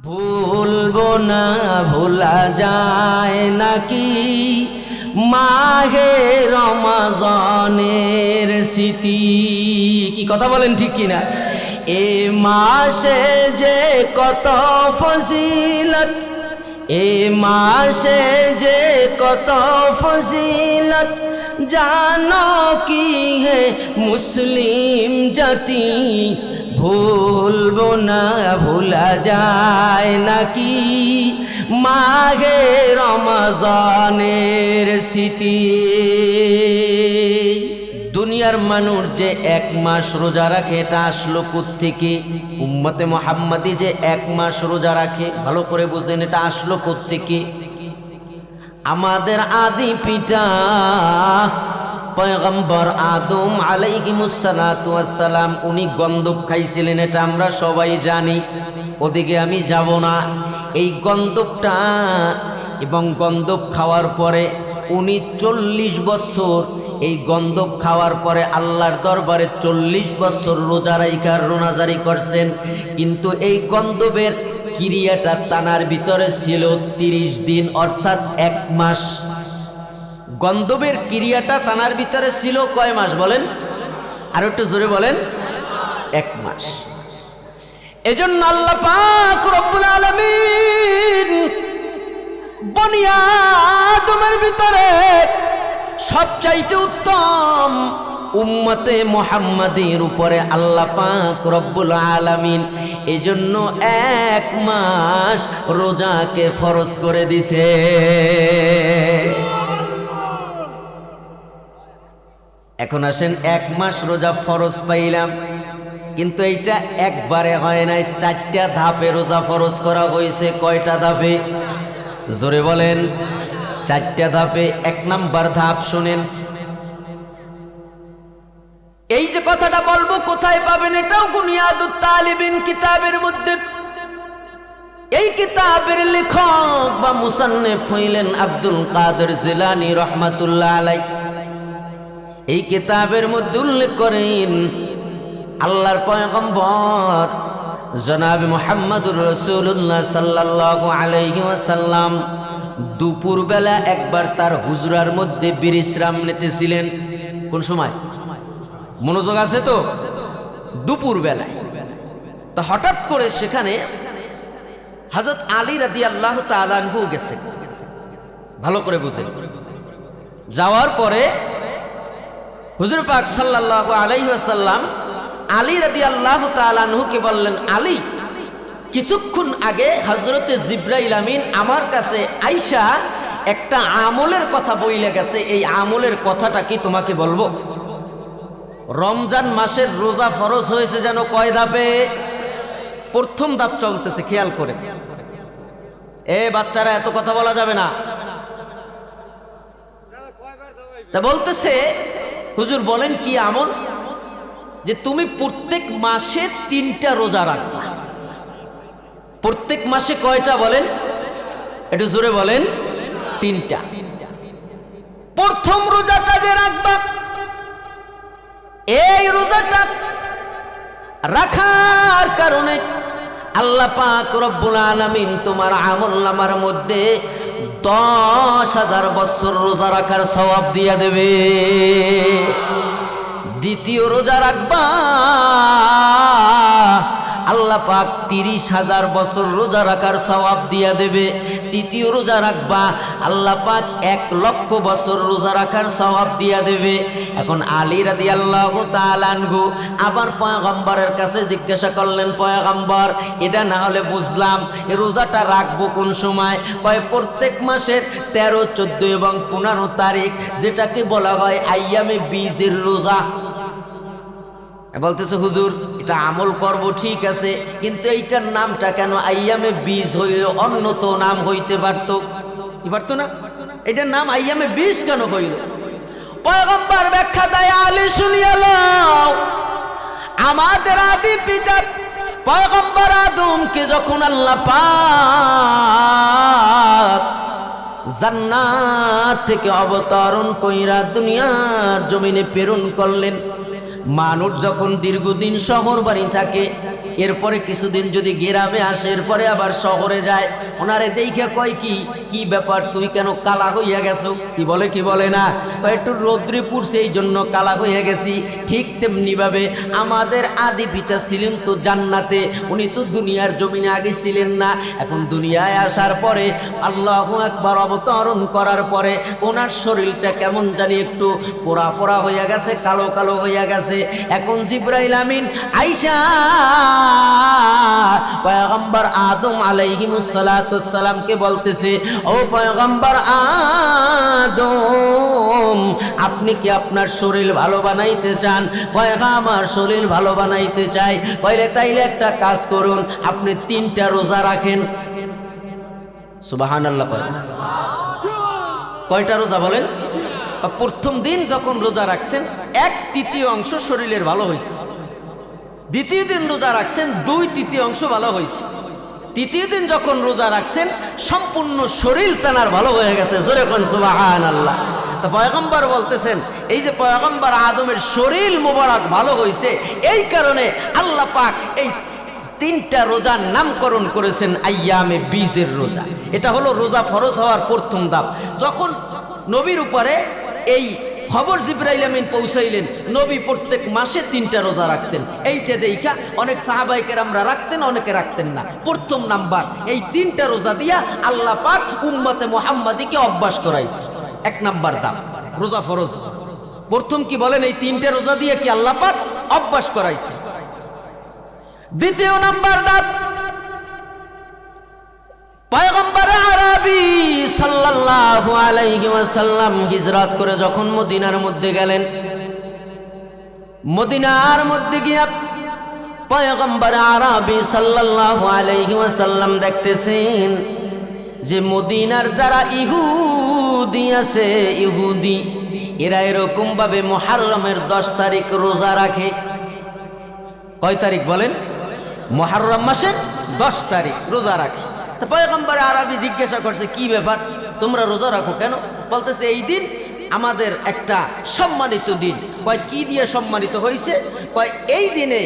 ভুলবো না, ভোলা যায় নাকি মাহে রমজানের স্মৃতি। কি কথা বলেন, ঠিক কিনা? এ মাসে যে কত ফজিলত, এ মাসে যে কত ফজিলত, জানো কি হে মুসলিম জাতি। ভুলবো না, ভোলা যায় নাকি মাহে রমজানের স্মৃতি। দুনিয়ার মানুষ যে এক মাস রোজা রাখে, এটা আসলো কোত্থেকে? উম্মতে মুহাম্মাদি যে এক মাস রোজা রাখে, ভালো করে বুঝেন, এটা আসলো কোত্থেকে? আমাদের আদি পিতা পয়গম্বর আদম আলাইহিমুসসালাতু ওয়াসসালাম, উনি গন্ধব খাইছিলেন, এটা আমরা সবাই জানি, ওদিকে আমি যাব না। এই গন্ধবটা এবং গন্ধব খাওয়ার পরে উনি 40 বছর, এই গন্ধব খাওয়ার পরে আল্লাহর দরবারে 40 বছর রোজা রাইখার রোনাজারি করছেন। কিন্তু এই গন্ধবের ক্রিয়াটা তানার ভিতরে ছিল 30 দিন, অর্থাৎ 1 মাস। গন্ধবের ক্রিয়াটা তানার ভিতরে ছিল কয় মাস বলেন? আর একটু জোরে বলেন। 1 মাস। এজন্য আল্লাহ পাক রব্বুল আলামিন বনি আদমের ভিতরে সবচাইতে উত্তম উম্মতে মুহাম্মাদের উপরে আল্লাহ পাক রব্বুল আলামিন এজন্য 1 মাস রোজাকে ফরজ করে দিছে। এখন আসেন, 1 মাস রোজা ফরজ পাইলাম, কিন্তু এইটা একবারে হয় নাই, 4টা ধাপে রোজা ফরজ করা হয়েছে। কয়টা ধাপে? জোরে বলেন। 4টা ধাপে। 1 নাম্বার ধাপ শুনেন। এই যে কথাটা বলবো কোথায় পাবেন? এটাও বুনিয়াদুত তালিবিন কিতাবের মধ্যে। এই কিতাবের লেখক বা মুসান্নিফ হইলেন আব্দুল কাদের জিলানী রহমাতুল্লাহ আলাইহি। এই কিতাবের মধ্যে উল্লেখ করেন আল্লাহর পয়গম্বর জনাব মুহাম্মদুর রাসূলুল্লাহ সাল্লাল্লাহু আলাইহি ওয়াসাল্লাম দুপুর বেলা একবার তার হুজরার মধ্যে বিশ্রাম নিতেছিলেন। কোন সময়? মনোযোগ আছে তো? দুপুর বেলায়। তো হঠাৎ করে সেখানে হযরত আলী রাদিয়াল্লাহু তাআলা আনহু গেছে। ভালো করে বুঝেন। যাওয়ার পরে হুজুর পাক সাল্লাল্লাহু আলাইহি ওয়াসাল্লাম আলী রাদিয়াল্লাহু তাআলা আনহুকে বললেন, আলী, কিছুক্ষণ আগে হযরতে জিবরাইল আমিন আমার কাছে আয়েশা একটা আমলের কথা বইলে গেছে, এই আমলের কথাটা কি তোমাকে বলবো? রমজান মাসের রোজা ফরজ হয়েছে যেন কয় ধাপে? প্রথম ধাপ চলতেছে, খেয়াল করে। বাচ্চারা, এত কথা বলা যাবে না। তা বলতেছে, হুজুর বলেন কি আমল? যে তুমি প্রত্যেক মাসে 3টা রোজা রাখবা। প্রত্যেক মাসে কয়টা বলেন? একটু জোরে বলেন। 3টা। প্রথম রোজাটা যে রাখবা, এই রোজাটা রাখার কারণে আল্লাহ পাক রব্বুল আলামিন তোমার আমলনামার মধ্যে 10,000 বছর রোজা রাখার সওয়াব দিয়া দেবে। দ্বিতীয় রোজা রাখবা, আল্লাহ পাক 30,000 বছর রোজা রাখার সওয়াব দিয়া দেবে। তৃতীয় রোজা রাখবা, আল্লাহ পাক 1,00,000 বছর রোজা রাখার সওয়াব দিয়া দেবে। এখন আলী রাদিয়াল্লাহু তাআলা আনহু আবার পয়গম্বরের কাছে জিজ্ঞাসা করলেন, পয়গম্বর, এটা না হলে বুঝলাম, এই রোজাটা রাখবো কোন সময়? কয় প্রত্যেক মাসের 13, 14 এবং 15 তারিখ, যেটাকে বলা হয় আইয়ামে বীজের রোজা। বলতেছে, হুজুর এটা আমল করব ঠিক আছে, কিন্তু এইটার নামটা কেন আইয়ামে বীজ হইল? অন্য তো নাম হইতে পারতো। কি পারতো না? এটার নাম আইয়ামে বীজ কেন হইল? পয়গম্বর ব্যাখ্যা দেয়, আলী শুনিয়া লও। আমাদের আদি পিতা পয়গম্বর আদমকে যখন আল্লাহ পাক জান্নাত থেকে অবতরণ কইরা দুনিয়ার জমিনে প্রেরণ করলেন, মানুষ যখন দীর্ঘদিন শহর বাড়ি থাকে, এরপরে কিছুদিন যদি গ্রামে আসে, এরপরে আবার শহরে যায়, ওনারে দেখে কয় কি ব্যাপার, তুই কেন কালা হইয়া গেছো? কি বলে না, একটু রৌদ্রে পুড়ছে এই জন্য কালা হইয়া গেছি। ঠিক তেমনি ভাবে আমাদের আদি পিতা ছিলেন তো জান্নাতে, উনি তো দুনিয়ার জমিনে আগে ছিলেন না। এখন দুনিয়ায় আসার পরে আল্লাহু আকবার অবতরণ করার পরে ওনার শরীরটা কেমন জানি একটু পোড়া পোড়া হইয়া গেছে, কালো কালো হইয়া গেছে। এখন জিবরাইল আমিন আইসা পয়গম্বর আদম আলাইহিস সালাতুস সালামকে বলতেছে, ও পয়গম্বর আদম, আপনি কি আপনার শরীর ভালো বানাইতে চান? আমার শরীর ভালো বানাইতে চাই। তাইলে একটা কাজ করুন, আপনি 3টা রোজা রাখেন। সুবহানাল্লাহ। কয়টা রোজা বলেন? প্রথম দিন যখন রোজা রাখছেন 1/3 অংশ শরীরের ভালো হয়েছে। দ্বিতীয় দিন রোজা রাখছেন 2/3 অংশ ভালো হয়েছে। তৃতীয় দিন যখন রোজা রাখছেন সম্পূর্ণ শরীর তানার ভালো হয়ে গেছে। জোরে কোন সুবহানাল্লাহ। তো পয়গম্বর বলতেছেন, এই যে পয়গম্বর আদমের শরীর মোবারক ভালো হয়েছে, এই কারণে আল্লাহ পাক এই 3টা রোজার নামকরণ করেছেন আইয়ামে বীজের রোজা। এটা হলো রোজা ফরজ হওয়ার প্রথম ধাপ। যখন নবীর উপরে এই খবর জিবরাইল আমিন পৌঁছাইলেন, নবী প্রত্যেক মাসে 3টা রোজা রাখতেন। এইটা দেখা অনেক সাহাবায়ে কেরামরা রাখতেন, অনেকে রাখতেন না। প্রথম নাম্বার এই 3টা রোজা দিয়া আল্লাহ পাক উম্মতে মুহাম্মাদিকে অভ্যাস করাইছে। 1 নাম্বার দাম রোজা ফরজ। প্রথম কি বলেন, এই 3টা রোজা দিয়ে কি আল্লাহ পাক অভ্যাস করাইছে। দ্বিতীয় নাম্বার দাম পয়গম্বর আরবি সাল্লাল্লাহু আলাইহি ওয়াসাল্লাম হিজরত করে যখন মদিনার মধ্যে গেলেন, মদিনার মধ্যে গিয়া পয়গম্বর আরবি সাল্লাল্লাহু আলাইহি ওয়াসাল্লাম দেখতেছেন যে মদিনার যারা ইহুদি আছে, ইহুদি এরা এরকম ভাবে মুহররমের 10 তারিখ রোজা রাখে। কয় তারিখ বলেন? মুহররম মাসের 10 তারিখ রোজা রাখে। তো পয়গম্বর আরবি জিজ্ঞাসা করছে, কি ব্যাপার, তোমরা রোজা রাখো কেন? বলতেছে, এই দিন আমাদের একটা সম্মানিত দিন। কয় কি দিয়ে সম্মানিত হয়েছে? কয় এই দিনে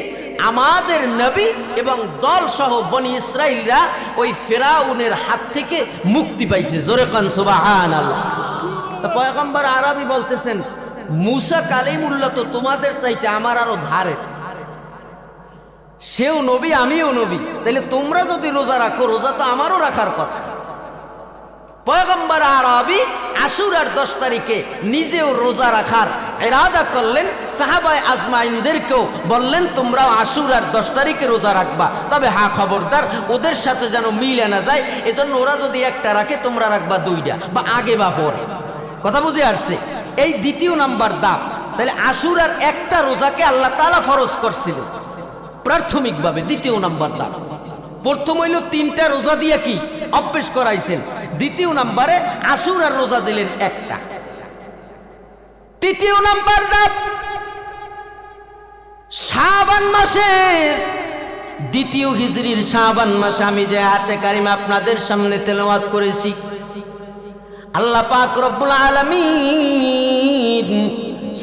আমাদের নবী এবং দল সহ বনি ইসরাইলরা ওই ফেরাউনের হাত থেকে মুক্তি পাইছে। জোরে কান সুবহানাল্লাহ। তো পয়গম্বর আরবি বলতেছেন, মুসা কালিমুল্লাহ তো তোমাদের চাইতে আমার আরো ধারে, সেও নবী আমিও নবী, তাহলে তোমরা যদি রোজা রাখো, রোজা তো আমারও রাখার কথা। পয়গম্বর আরবি আশুরার 10 তারিখে নিজেও রোজা রাখার ইরাদা করলেন, সাহাবায়ে আজমাইনদেরকেও বললেন তোমরাও আশুরার 10 তারিখে রোজা রাখবা, তবে হ্যাঁ খবরদার ওদের সাথে যেন মিলে না যায়, এজন্য ওরা যদি একটা রাখে তোমরা রাখবা 2টা, বা আগে বা পরে। কথা বুঝে আসছে? এই দ্বিতীয় নাম্বার দাম। তাহলে আশুরার একটা রোজাকে আল্লাহ তাআলা ফরজ করছিলেন প্রাথমিকভাবে। দ্বিতীয় নাম্বার দাম। প্রথম হইল 3টা রোজা দিয়ে কি অভ্যাস করাইছেন, দ্বিতীয় নাম্বারে আশুরার রোজা দিলেন একটা। তৃতীয় নাম্বার দাম শাবান মাসের দ্বিতীয় হিজরির শাবান মাসে আমি যে আয়াতে কারিমা আপনাদের সামনে তেলাওয়াত করেছি, আল্লাহ পাক রব্বুল আলামিন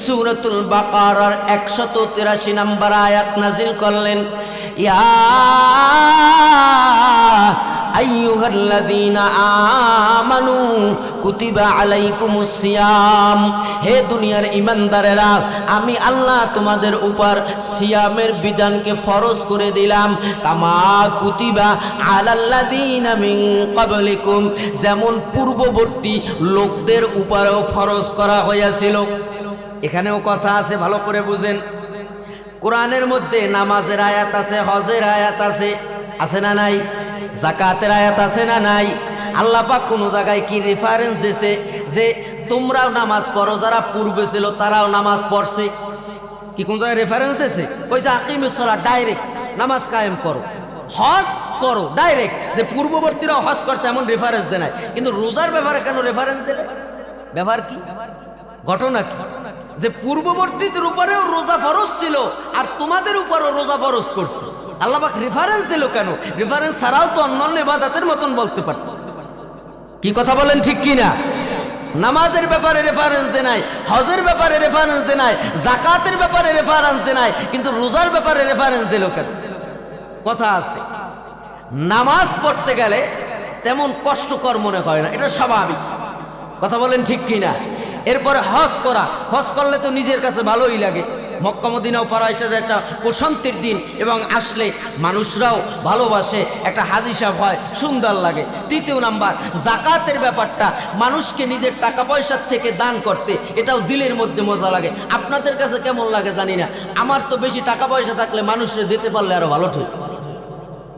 সূরাতুল বাকারার 183 নম্বর আয়াত নাজিল করলেন, ইয়া আইয়ুহাল্লাযীনা আমানু কুতিবা আলাইকুমুস সিয়াম। হে দুনিয়ার ঈমানদারেরা, আমি আল্লাহ তোমাদের উপর সিয়ামের বিধানকে ফরজ করে দিলাম, কামা কুতিবা আলাল্লাযীনা মিন ক্বাবলিকুম, যেমন পূর্ববর্তী লোকদের উপরেও ফরজ করা হয়েছিল। এখানেও কথা আছে, ভালো করে বুঝেন। কোরআনের মধ্যে নামাজের আয়াত আছে, হজের আয়াত আছে, আছে না নাই? যাকাতের আয়াত আছে না নাই? আল্লাহ পাক কোন জায়গায় কি রেফারেন্স দিয়েছে যে তোমরাও নামাজ পড়ো, যারা পূর্বে ছিল তারাও নামাজ পড়ছে? কি কোন জায়গায় রেফারেন্স দিয়েছে? কইছে আকিমিস সালাত, ডাইরেক্ট নামাজ কায়েম করো, হজ করো, ডাইরেক্ট। যে পূর্ববর্তীরাও হজ করছে এমন রেফারেন্স দেয় নাই। কিন্তু রোজার ব্যাপারে কেন রেফারেন্স দিলে? ব্যাপার কি, ঘটনা কি? যে পূর্ববর্তীদের উপরেও রোজা ফরজ ছিল আর তোমাদের উপরও রোজা ফরজ করছে। আল্লাহ পাক রেফারেন্স দিল কেন? রেফারেন্স ছাড়াও তো অন্যান্য ইবাদতের মতন বলতে পারত। কি কথা বলেন, ঠিক কি না? নামাজের ব্যাপারে রেফারেন্স দেয় নাই, হজের ব্যাপারে রেফারেন্স দেয় নাই, যাকাতের ব্যাপারে রেফারেন্স দেয় নাই, কিন্তু রোজার ব্যাপারে রেফারেন্স দিল কেন? কথা আছে, নামাজ পড়তে গেলে তেমন কষ্টকর মনে হয় না, এটা স্বাভাবিক। কথা বলেন ঠিক কিনা? এরপরে হজ করা, হজ করলে তো নিজের কাছে ভালোই লাগে। মক্কা মদিনাও পাড়া এসে একটা প্রশান্তির দিন, এবং আসলে মানুষরাও ভালোবাসে, একটা হাজি সাহেব হয়, সুন্দর লাগে। তৃতীয় নাম্বার, জাকাতের ব্যাপারটা, মানুষকে নিজের টাকা পয়সার থেকে দান করতে, এটাও দিলের মধ্যে মজা লাগে। আপনাদের কাছে কেমন লাগে জানি না, আমার তো বেশি টাকা পয়সা থাকলে মানুষরা দিতে পারলে আরো ভালো ঠিক।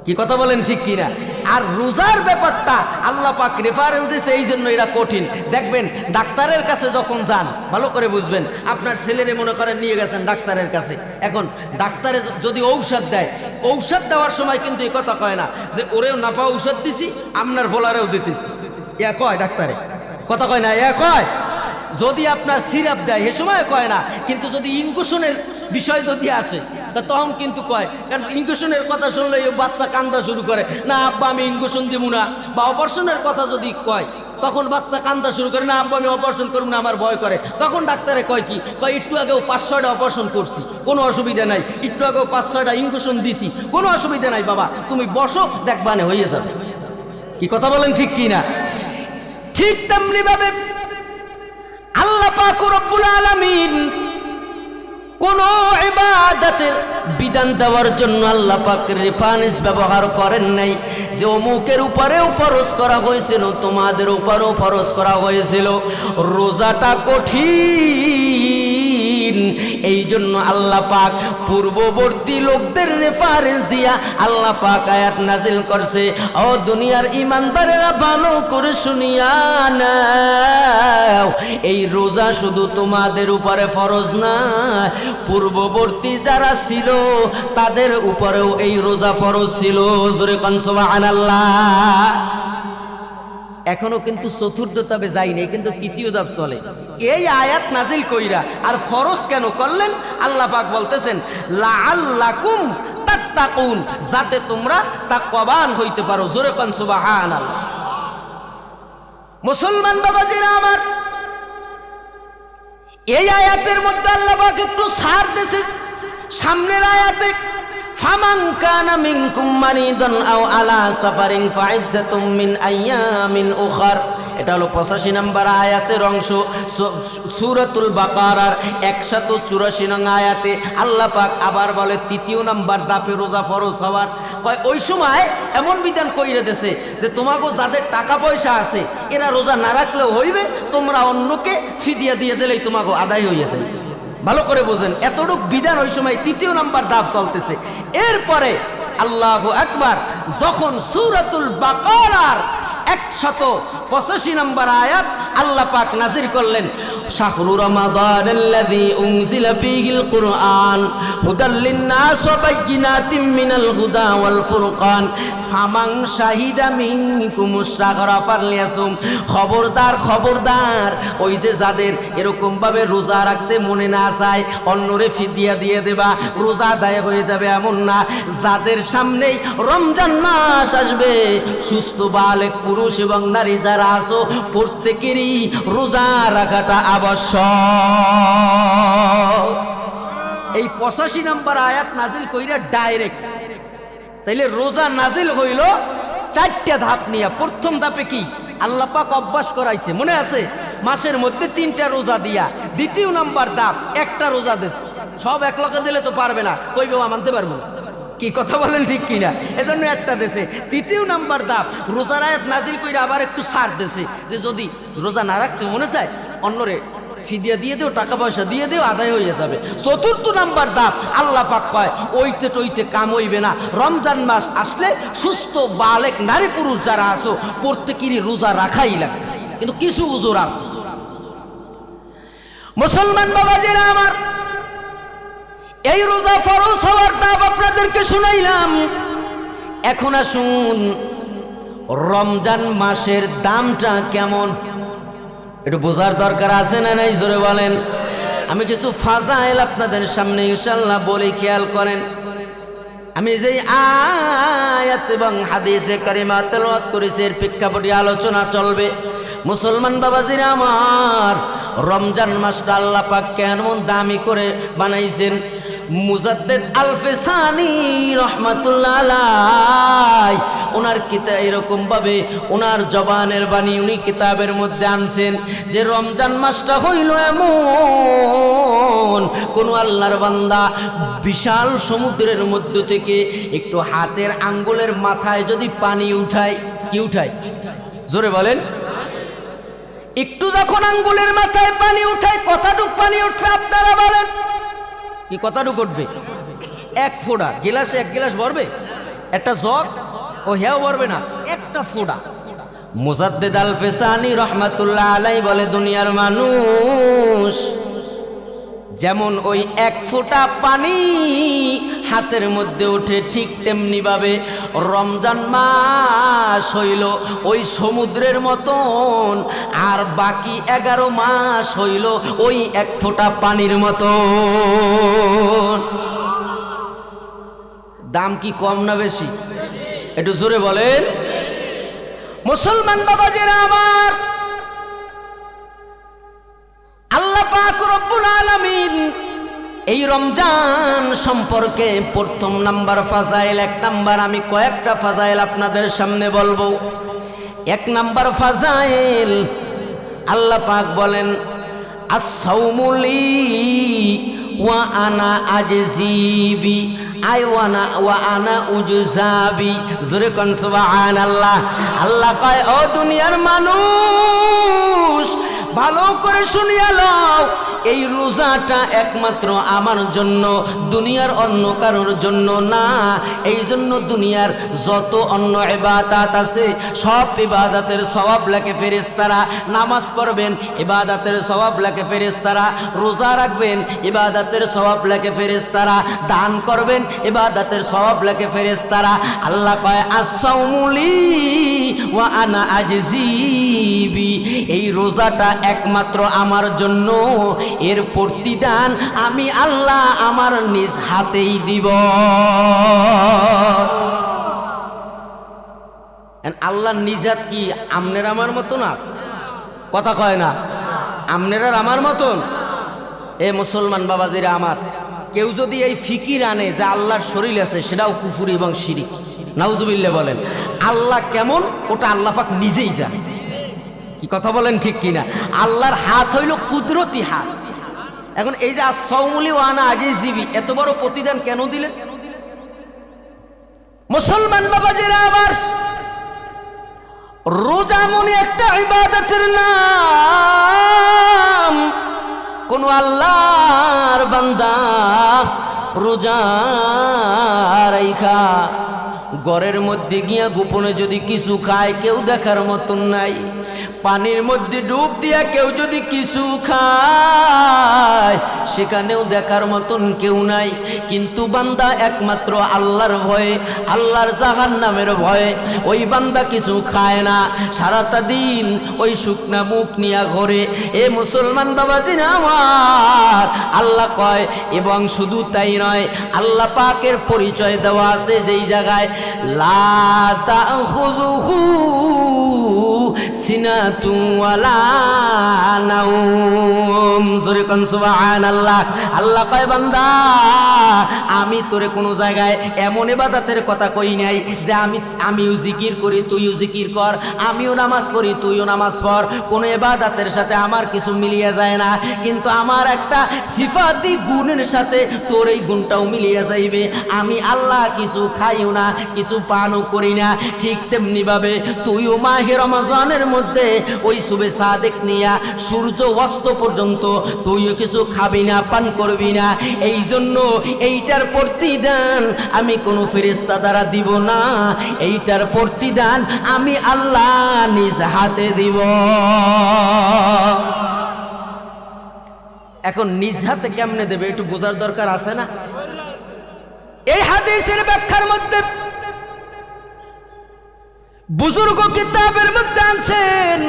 কি কথা বলেন ঠিক কিনা? আর রোজার ব্যাপারটা আল্লাহ পাক রেফারেন্স দিয়েছে, এই জন্য এটা কঠিন। দেখবেন ডাক্তারের কাছে যখন যান, ভালো করে বুঝবেন, আপনার ছেলেরে মনে করেন নিয়ে গেছেন ডাক্তারের কাছে, এখন ডাক্তারে যদি ঔষধ দেয়, ঔষধ দেওয়ার সময় কিন্তু এই কথা কয় না যে ওরেও না পাওয়া ঔষধ দিছি, আপনার বলারেও দিতেছি, ইয়া কয় ডাক্তারে, কথা কয় না, ইয়া কয়। যদি আপনার সিরাপ দেয় এ সময় কয় না, কিন্তু যদি ইনকুশনের বিষয় যদি আসে তা তখন কিন্তু কয়। কারণ ইনকুশনের কথা শুনলে বাচ্চা কান্দা শুরু করে, না আব্বা আমি ইনকুশন দিব না, বা অপারেশনের কথা যদি কয় তখন বাচ্চা কান্দা শুরু করে, না আব্বা আমি অপারেশন করব না, আমার ভয় করে। তখন ডাক্তারে কয় কি, কয় একটু আগেও 5-6টা অপারেশন করছি, কোনো অসুবিধা নাই, একটু আগেও 5-6টা ইনকুশন দিছি, কোনো অসুবিধা নাই বাবা, তুমি বসো দেখবানে হয়ে যাবে। কি কথা বলেন ঠিক কিনা? ঠিক তেমনি ভাবে আল্লাহ পাক রব্বুল আলামিন কোন ইবাদতের বিধান দেওয়ার জন্য আল্লাহ পাক রেফারেন্স ব্যবহার করেন নাই যে অমুকের উপরেও ফরজ করা হয়েছিল, তোমাদের উপরেও ফরজ করা হয়েছিল। রোজাটা কঠিন, এই জন্য আল্লাহ পাক পূর্ববর্তী লোকদের রেফারেন্স দিয়া আল্লাহ পাক আয়াত নাজিল করছে, ও দুনিয়ার ঈমানদারেরা ভালো করে শুনিয়া নাও, এই রোজা শুধু তোমাদের উপরে ফরজ না, পূর্ববর্তী যারা ছিল তাদের উপরেও এই রোজা ফরজ ছিল। জোরে কোন সুবহানাল্লাহ। এখনো কিন্তু চতুর্থ ধাপে যায়নি, কিন্তু তৃতীয় ধাপ চলে। এই আয়াত নাজিল কইরা আর ফরজ কেন করলেন? আল্লাহ পাক বলতেছেন লাআল্লাকুম তাত্তাকুন, যাতে তোমরা তাকওয়াবান হইতে পারো। জোরে কোন সুবহানাল্লাহ। মুসলমান বাবাজিরা আমার, এই আয়াতের মধ্যে আল্লাহ পাক একটু ছাড় দিয়েছে। সামনের আয়াতে ফামান কানা মিনকুম মারিদান আও আলা সাফারিন ফাইদ্দাতুম মিন আইয়ামিন উখার, এটা হলো 85 নম্বর আয়াতের অংশ। সূরাতুল বাকারার 184 নং আয়াতে আল্লাহ পাক আবার বলে তৃতীয় নাম্বার ধাপে রোজা ফরজ হওয়ার, কয় ওই সময় এমন বিধান কইরা দেছে যে তোমাকে যাদের টাকা পয়সা আছে এরা রোজা না রাখলেও হইবে, তোমরা অন্যকে ফিদিয়া দিয়ে দিলেই তোমাকে আদায় হয়ে যায়। ভালো করে বুঝেন, এতটুক বিধান ওই সময় তৃতীয় নাম্বার ধাপ চলতেছে। এরপরে আল্লাহু আকবার, যখন সূরাতুল বাকারার 185 নম্বর আয়াত আল্লাহ পাক নাজির করলেন, শাহরু রমাদানাল্লাযী উনজিলা ফীহিল কুরআন হুদাল লিন-নাস ওয়া বাইয়িনাতিম মিনাল হুদা ওয়াল ফুরকান ফামান শাহিদা মিনকুমুশ শাহরা ফালইয়াসুম। খবরদার খবরদার, ওই যে যাদের এরকম ভাবে রোজা রাখতে মনে না চায়, অন্যরে ফিদিয়া দিয়ে দেবা, রোজা আদায় হয়ে যাবে এমন না। যাদের সামনেই রমজান মাস আসবে, সুস্থ বালেক পুরুষ এবং নারী যারা আছো, প্রত্যেকেরই রোজা রাখাটা আবশ্যক। এই 85 নম্বর আয়াত নাজিল কইরা ডাইরেক্ট, তাইলে রোজা নাজিল হইল 4টা ধাপ নিয়ে। প্রথম ধাপে কি আল্লাহ পাক অভ্যাস করাইছে, মনে আছে? মাসের মধ্যে 3টা রোজা দিয়া। দ্বিতীয় নাম্বার ধাপ, একটা রোজা দেশ, সব এক লগে দিলে তো পারবে না, কই বাবা মানতে পারবো না। কি কথা বলেন ঠিক কিনা? এজন্য একটা দেশে। তৃতীয় নাম্বার ধাপ, রোজার আয়াত নাজিল কইরা আবার একটু ছাড় দেশে, যে যদি রোজা না রাখতে মনে চায় অন্যরে ফিদিয়া দিয়ে দিও, টাকা পয়সা দিয়ে দিও, আদায় হয়ে যাবে। চতুর্থ নাম্বার ধাপ আল্লাহ পাক কয় ওইতে টইতে কাম হইবে না। রমজান মাস আসলে সুস্থ বালেক নারী পুরুষ যারা আছো প্রত্যেকেরই রোজা রাখাই লাগবে, কিন্তু কিছু উজুর আছে। মুসলমান বাবাজিরা আমার, এই রোজা ফরজ হওয়ার ধাপ আপনাদেরকে শুনাইলাম। এখন আসুন রমজান মাসের দামটা কেমন একটু বোঝার দরকার আছে না নাই? জোরে বলেন। আমি কিছু ফাজাইল আপনাদের সামনে ইনশাআল্লাহ বলি, খেয়াল করেন। আমি যেই আয়াত এবং হাদিসে কারিমা তেলাওয়াত করেছি এর প্রেক্ষাপটে আলোচনা চলবে। মুসলমান বাবাজিরা আমার, রমজান মাসটা আল্লাহ পাক কেমন দামি করে বানাইছেন। মুজাদ্দেদ আল-ফিসানি রহমাতুল্লাহ আলাইহি ওনার কিতাব এরকম ভাবে ওনার জবানের বাণী উনি কিতাবের মধ্যে আনছেন যে রমজান মাসটা হইল এমন কোন আল্লাহর বান্দা বিশাল সমুদ্রের মধ্য থেকে একটু হাতের আঙ্গুলের মাথায় যদি পানি উঠায়, কি উঠায় জোরে বলেন, একটু যখন আঙ্গুলের মাথায় পানি উঠায় কতটুক পানি উঠবে আপনারা বলেন, কি কতটুক উঠবে? এক ফোঁটা। গিলাসে এক গিলাস ভরবে? একটা জগ ও হেও ভরবে না, একটা ফোঁটা। মুজাদ্দেদ আল-ফিসানি রহমাতুল্লাহ আলাইহি বলে দুনিয়ার মানুষ যেমন ওই এক ফোঁটা পানি হাতের মধ্যে ওঠে ঠিক তেমনি ভাবে রমজান মাস হইল ওই সমুদ্রের মতন, আর বাকি 11 মাস হইল ওই এক ফোঁটা পানির মতন। দাম কি কম না বেশি? একটু জোরে বলেন। মুসলমান বাবাজিরা আমার, আল্লাহ পাক রব্বুল আলামিন এই রমজান সম্পর্কে প্রথম নাম্বার ফাজাইল, এক নাম্বার আমি কয়েকটা ফাজাইল আপনাদের সামনে বলবো। এক নাম্বার ফাজাইল, আল্লাহ পাক বলেন আস-সাওমু লি ওয়া আনা আজজিবি ওয়া আনা উজজাবি। জোরে কোন সুবহানাল্লাহ। আল্লাহ কয় ও দুনিয়ার মানুষ ভালো করে শুনিয়া লও, এই রোজাটা একমাত্র আমার জন্য, দুনিয়ার অন্য কারোর জন্য না। এই জন্য দুনিয়ার যত অন্য ইবাদত আছে সব ইবাদতের সওয়াব লেখে ফেরেশতারা। নামাজ পড়বেন ইবাদতের সওয়াব লেখে ফেরেশতারা, রোজা রাখবেন ইবাদতের সওয়াব লেখে ফেরেশতারা, দান করবেন ইবাদতের সওয়াব লেখে ফেরেশতারা। আল্লাহ কয় আস-সাওমু লি ওয়া আনা আজজিবি, এই রোজাটা একমাত্র আমার জন্য, এর প্রতিদান আমি আল্লাহ আমার নিজ হাতেই দিব। আল্লাহ নিজ হাত কি আমনের আমার মতো না? কথা কয় না, আমনের আর আমার মতন? এ মুসলমান বাবাজিরা আমার, কেউ যদি এই ফিকির আনে যে আল্লাহর শরীর আছে, সেটাও কুফর এবং শিরিক। নাউজুবিল্লাহ বলেন। আল্লাহ কেমন ওটা আল্লাহ পাক নিজেই জানে। কি কথা বলেন ঠিক কিনা? আল্লাহর হাত হইল কুদরতি হাত। এখন এই যে আস-সাওমু লি ওয়া আনা আজজিবি, এত বড় প্রতিদান কেন দিলেন? মুসলমান বাবাজিরা আমার, রোজা মনে একটা ইবাদতের নাম। কোন আল্লাহর বান্দা রোজা রাইখা ঘরের মধ্যে গিয়া গোপনে যদি কিছু খায়, কেউ দেখার মতন নাই। পানির মধ্যে ডুব দিয়া কেউ যদি কিছু খায়, সেখানেও দেখার মতন কেউ নাই। কিন্তু বান্দা একমাত্র আল্লাহর ভয়ে, আল্লাহর জাহান্নামের ভয়ে ওই বান্দা কিছু খায় না, সারাটা দিন ওই শুকনা মুখ নিয়া ঘরে। এ মুসলমান বাবাজি আমার, আল্লাহ কয়, এবং শুধু তাই নয়, আল্লাহ পাকের পরিচয় দেওয়া আছে যেই জায়গায় লা তাখুযুহু সিনাতুন ওয়ালা নাওম। জোরে কোন সুবহানাল্লাহ। আল্লাহ কয় বান্দা, আমি তোরে কোনো জায়গায় এমন ইবাদতের কথা কই নাই যে আমিও জিকির করি তুইও জিকির কর, আমিও নামাজ পড়ি তুইও নামাজ পড়। কোনো ইবাদতের সাথে আমার কিছু মিলিয়ে যায় না, কিন্তু আমার একটা সিফাতি গুণের সাথে তোর এই গুণটাও মিলিয়ে যাইবে। আমি আল্লাহ কিছু খাইও না, কিছু পানও করি না। ঠিক তেমনি ভাবে তুইও মাহে রমজানের মধ্যে ওই শুবে সাদেক নিয়া সূর্য অস্ত পর্যন্ত তুইও কিছু খাবি না, পান করবি না। এই জন্য এইটার প্রতিদান আমি কোনো ফেরেশতা দ্বারা দিব না, এইটার প্রতিদান আমি আল্লাহ নিজ হাতে দিব। এখন নিজ হাতে কেমনে দেবে একটু বোঝার দরকার আছে না? এই হাদিসের ব্যাখ্যার মধ্যে বুজুর্গ কিতাবের মধ্যে আনছেন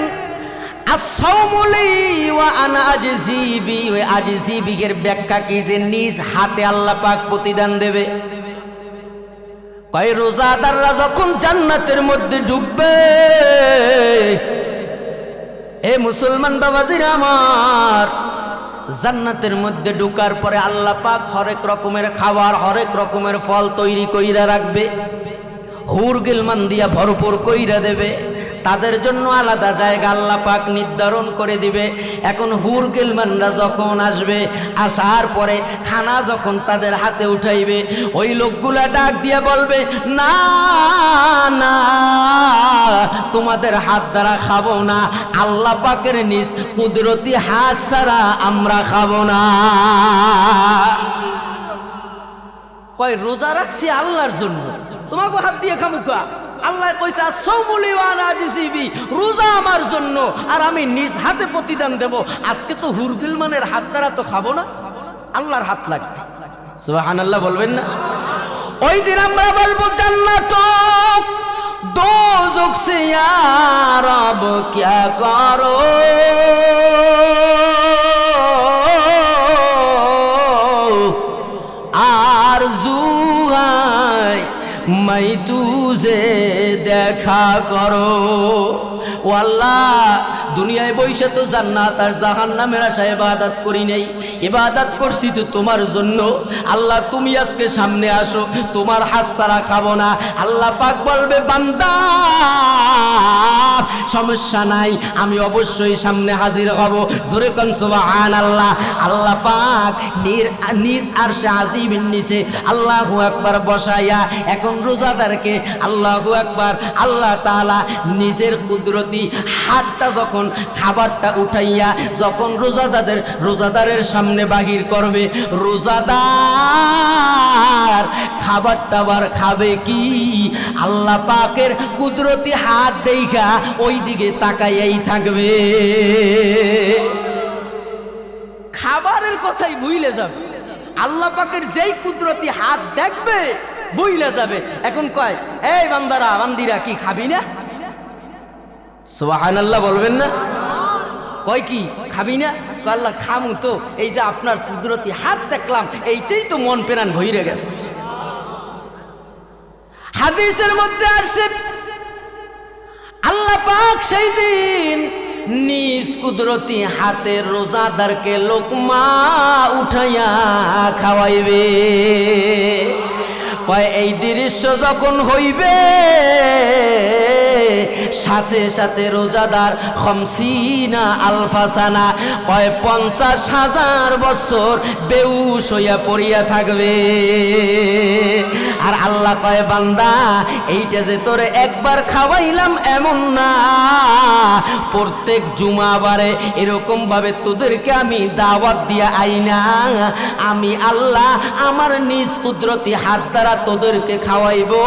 আস-সাওমু লি ওয়া আনা আজজিবি। ওই আজজিবির ব্যাখ্যা কি যে নিজ হাতে আল্লাহ পাক প্রতিদান দেবে। কয় রোজাদাররা যখন জান্নাতের মধ্যে ঢুকবে, এ মুসলমান বাবাজিরা আমার, জান্নাতের মধ্যে ঢোকার পরে আল্লাহ পাক হরেক রকমের খাবার হরেক রকমের ফল তৈরি কইরা রাখবে, হুর গিলমান দিয়া ভরপুর কইরা দেবে। তাদের জন্য আলাদা জায়গা আল্লাহ পাক নির্ধারণ করে দিবে। এখন হুর গিলমানরা যখন আসবে, আসার পরে খানা যখন তাদের হাতে উঠাইবে, ওই লোকগুলা ডাক দিয়ে বলবে, না না, তোমাদের হাত দ্বারা খাবো না, আল্লাহ পাকের নিজ কুদরতি হাত ছাড়া আমরা খাবো না। কয় রোজা রাখছি আল্লাহর জন্য, তোমাকে হাত দিয়ে খামুকা। আল্লাহ কইছে আসাউমুলি ওয়া আনা আজিবি, রোজা আমার জন্য আর আমি নিজ হাতে প্রতিদান দেব। আজকে তো হুরগিলমানের হাত দ্বারা তো খাবো না, আল্লাহর হাত লাগবে। সুবহানাল্লাহ বলবেন না? ওই দিন আমরা বলবো জান্নাত দোজখ সে ইয়া রব क्या करो, आरज़ू है मैं तुझे দেখা করো। ও আল্লাহ, দুনিয়ায় বইসা তো জান্নাত আর জাহান্নামের আশায় ইবাদত করি নাই, ইবাদত করছি তো তোমার জন্য। আল্লাহ তুমি আজকে সামনে আসো, তোমার হাত ছাড়া খাবো না। আল্লাহ পাক বলবে, বান্দা সমস্যা নাই, আমি অবশ্যই সামনে হাজির হব। জোরে কোন সুবহানাল্লাহ। আল্লাহ পাক নিজ আরশে আজিমের নিচে আল্লাহু আকবার বসাইয়া এখন রোজাদারকে আল্লাহু আকবার আল্লাহ তাআলা নিজের কুদরতি হাতটা যখন খাবারটা উঠাইয়া যখন রোজাদারের সামনে বাহির করবে, রোজাদার খাবারটা আবার খাবে কি? আল্লাহ পাকের কুদরতি হাত দেখা ওই দিকে তাকাইয়াই থাকবে, খাবারের কথাই ভুলে যাবে। আল্লাহ পাকের যেই কুদরতি হাত দেখবে ভুলে যাবে। এখন কয়, এই বান্দারা বান্দিরা কি খাবি না? সুবহানাল্লাহ বলবেন না? কয় কি খাবি না? আল্লাহ খামু তো, এই যে আপনার কুদরতি হাত দেখলাম এইতেই তো মন প্রাণ ভইরে গেছে। হাদিসের মধ্যে আসছে আল্লাহ পাক সেই দিন নিজ কুদরতি হাতে রোজাদারকে লোকমা উঠাইয়া খাওয়াইবে। কয় এই দৃশ্য যখন হইবে, সাথে সাথে রোজাদার খামসিনা আলফা সানা, কয় 50,000 বছর বেহুশ হইয়া পড়িয়া থাকবে। আর আল্লাহ কয়, বান্দা এইটা যে তোরে একবার খাওয়াইলাম এমন না, প্রত্যেক জুমাবারে এরকম ভাবে তোদেরকে আমি দাওয়াত দিয়া আইনা, আমি আল্লাহ আমার নিজ কুদরতি হাত দ্বারা তোদেরকে খাওয়াইবো।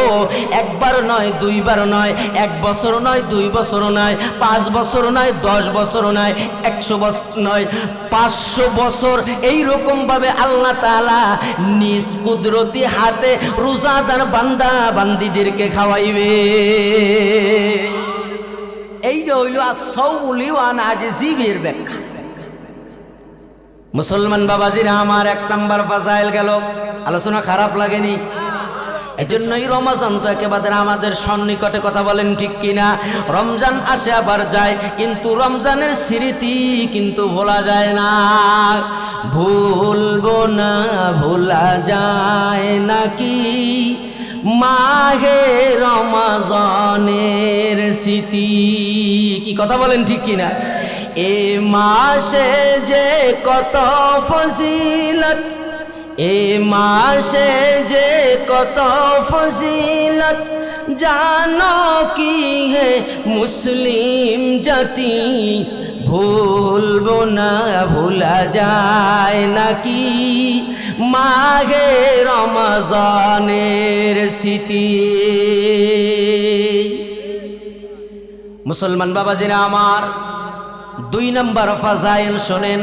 একবার নয়, দুইবার নয়, 1 বছর নয়, 2 বছর নয়, 5 বছর নয়, 10 বছর নয়, 100 বছর নয়, 500 বছর এইরকম ভাবে আল্লাহ তাআলা নিজ কুদরতি হাতে রোজাদার বান্দা বান্দিদেরকে খাওয়াইবে। এইটা হইল আসাউমুলি ওয়া আনা আজিবির ব্যাখ্যা। মুসলমান বাবাজিরা আমার, 1 নাম্বার ফাজাইল গেল। আলোচনা খারাপ লাগেনি? এই জন্যই রমজান তো একেবারে আমাদের সন্নিকটে, কথা বলেন ঠিক কিনা? রমজান আসে আবার যায়, কিন্তু রমজানের স্মৃতি কিন্তু ভোলা যায় না। ভুলবো না, ভোলা যায় নাকি মাহে রমজানের স্মৃতি? কি কথা বলেন ঠিক কিনা? এ মাসে যে কত ফজিলত, এ মাসে যে কত ফজিলত, জানো কি হে মুসলিম জাতি, ভুলবো না, ভোলা যায় নাকি মাহে রমজানের স্মৃতি? মুসলমান বাবাজিরা আমার, 2 নাম্বার ফাজাইল শোনেন।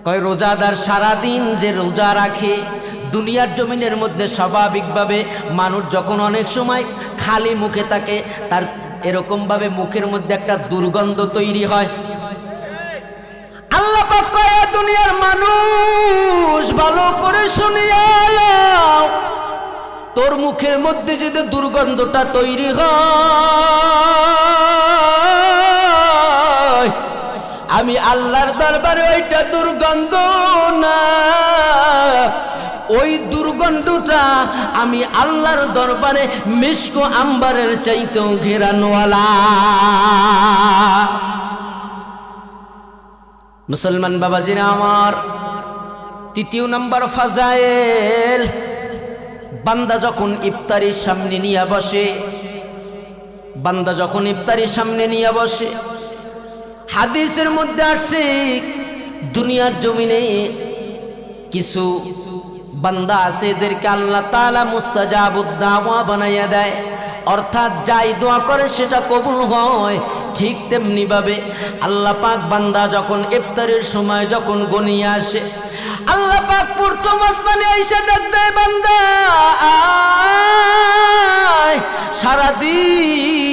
কয় রোজাদার সারাদিন যে রোজা রাখে, দুনিয়ার জমিনের মধ্যে স্বাভাবিকভাবে মানুষ যখন অনেক সময় খালি মুখে থাকে, তার এরকম ভাবে মুখের মধ্যে একটা দুর্গন্ধ তৈরি হয়। আল্লাহ পাক কয়, দুনিয়ার মানুষ ভালো করে শুনিয়া নাও, তোর মুখের মধ্যে যদি দুর্গন্ধটা তৈরি হয়, আমি আল্লাহর দরবারে ওইটা দুর্গন্ধ না, ওই দুর্গন্ধটা আমি আল্লাহর দরবারে মিশক আম্বারের চাইতেও ঘেরানোয়ালা। মুসলমান বাবাজিরা আমার, তৃতীয় নম্বর ফাজাইল, বান্দা যখন ইফতারির সামনে নিয়ে বসে, বান্দা যখন ইফতারির সামনে নিয়ে বসে, হাদিসের মধ্যে আসছে দুনিয়ার জমিনে কিছু বান্দা আছে এদেরকে আল্লাহ তাআলা মুস্তাজাবুদ দাওয়া বানাইয়া দেয়, অর্থাৎ যাই দোয়া করে সেটা কবুল হয়। ঠিক তেমনি ভাবে আল্লাহ পাক বান্দা যখন ইফতারের সময় যখন গনিয়ে আসে, আল্লাহ পাক প্রথম আসমানে আইসা ডাক দেয়, বান্দা আয়, সারাদিন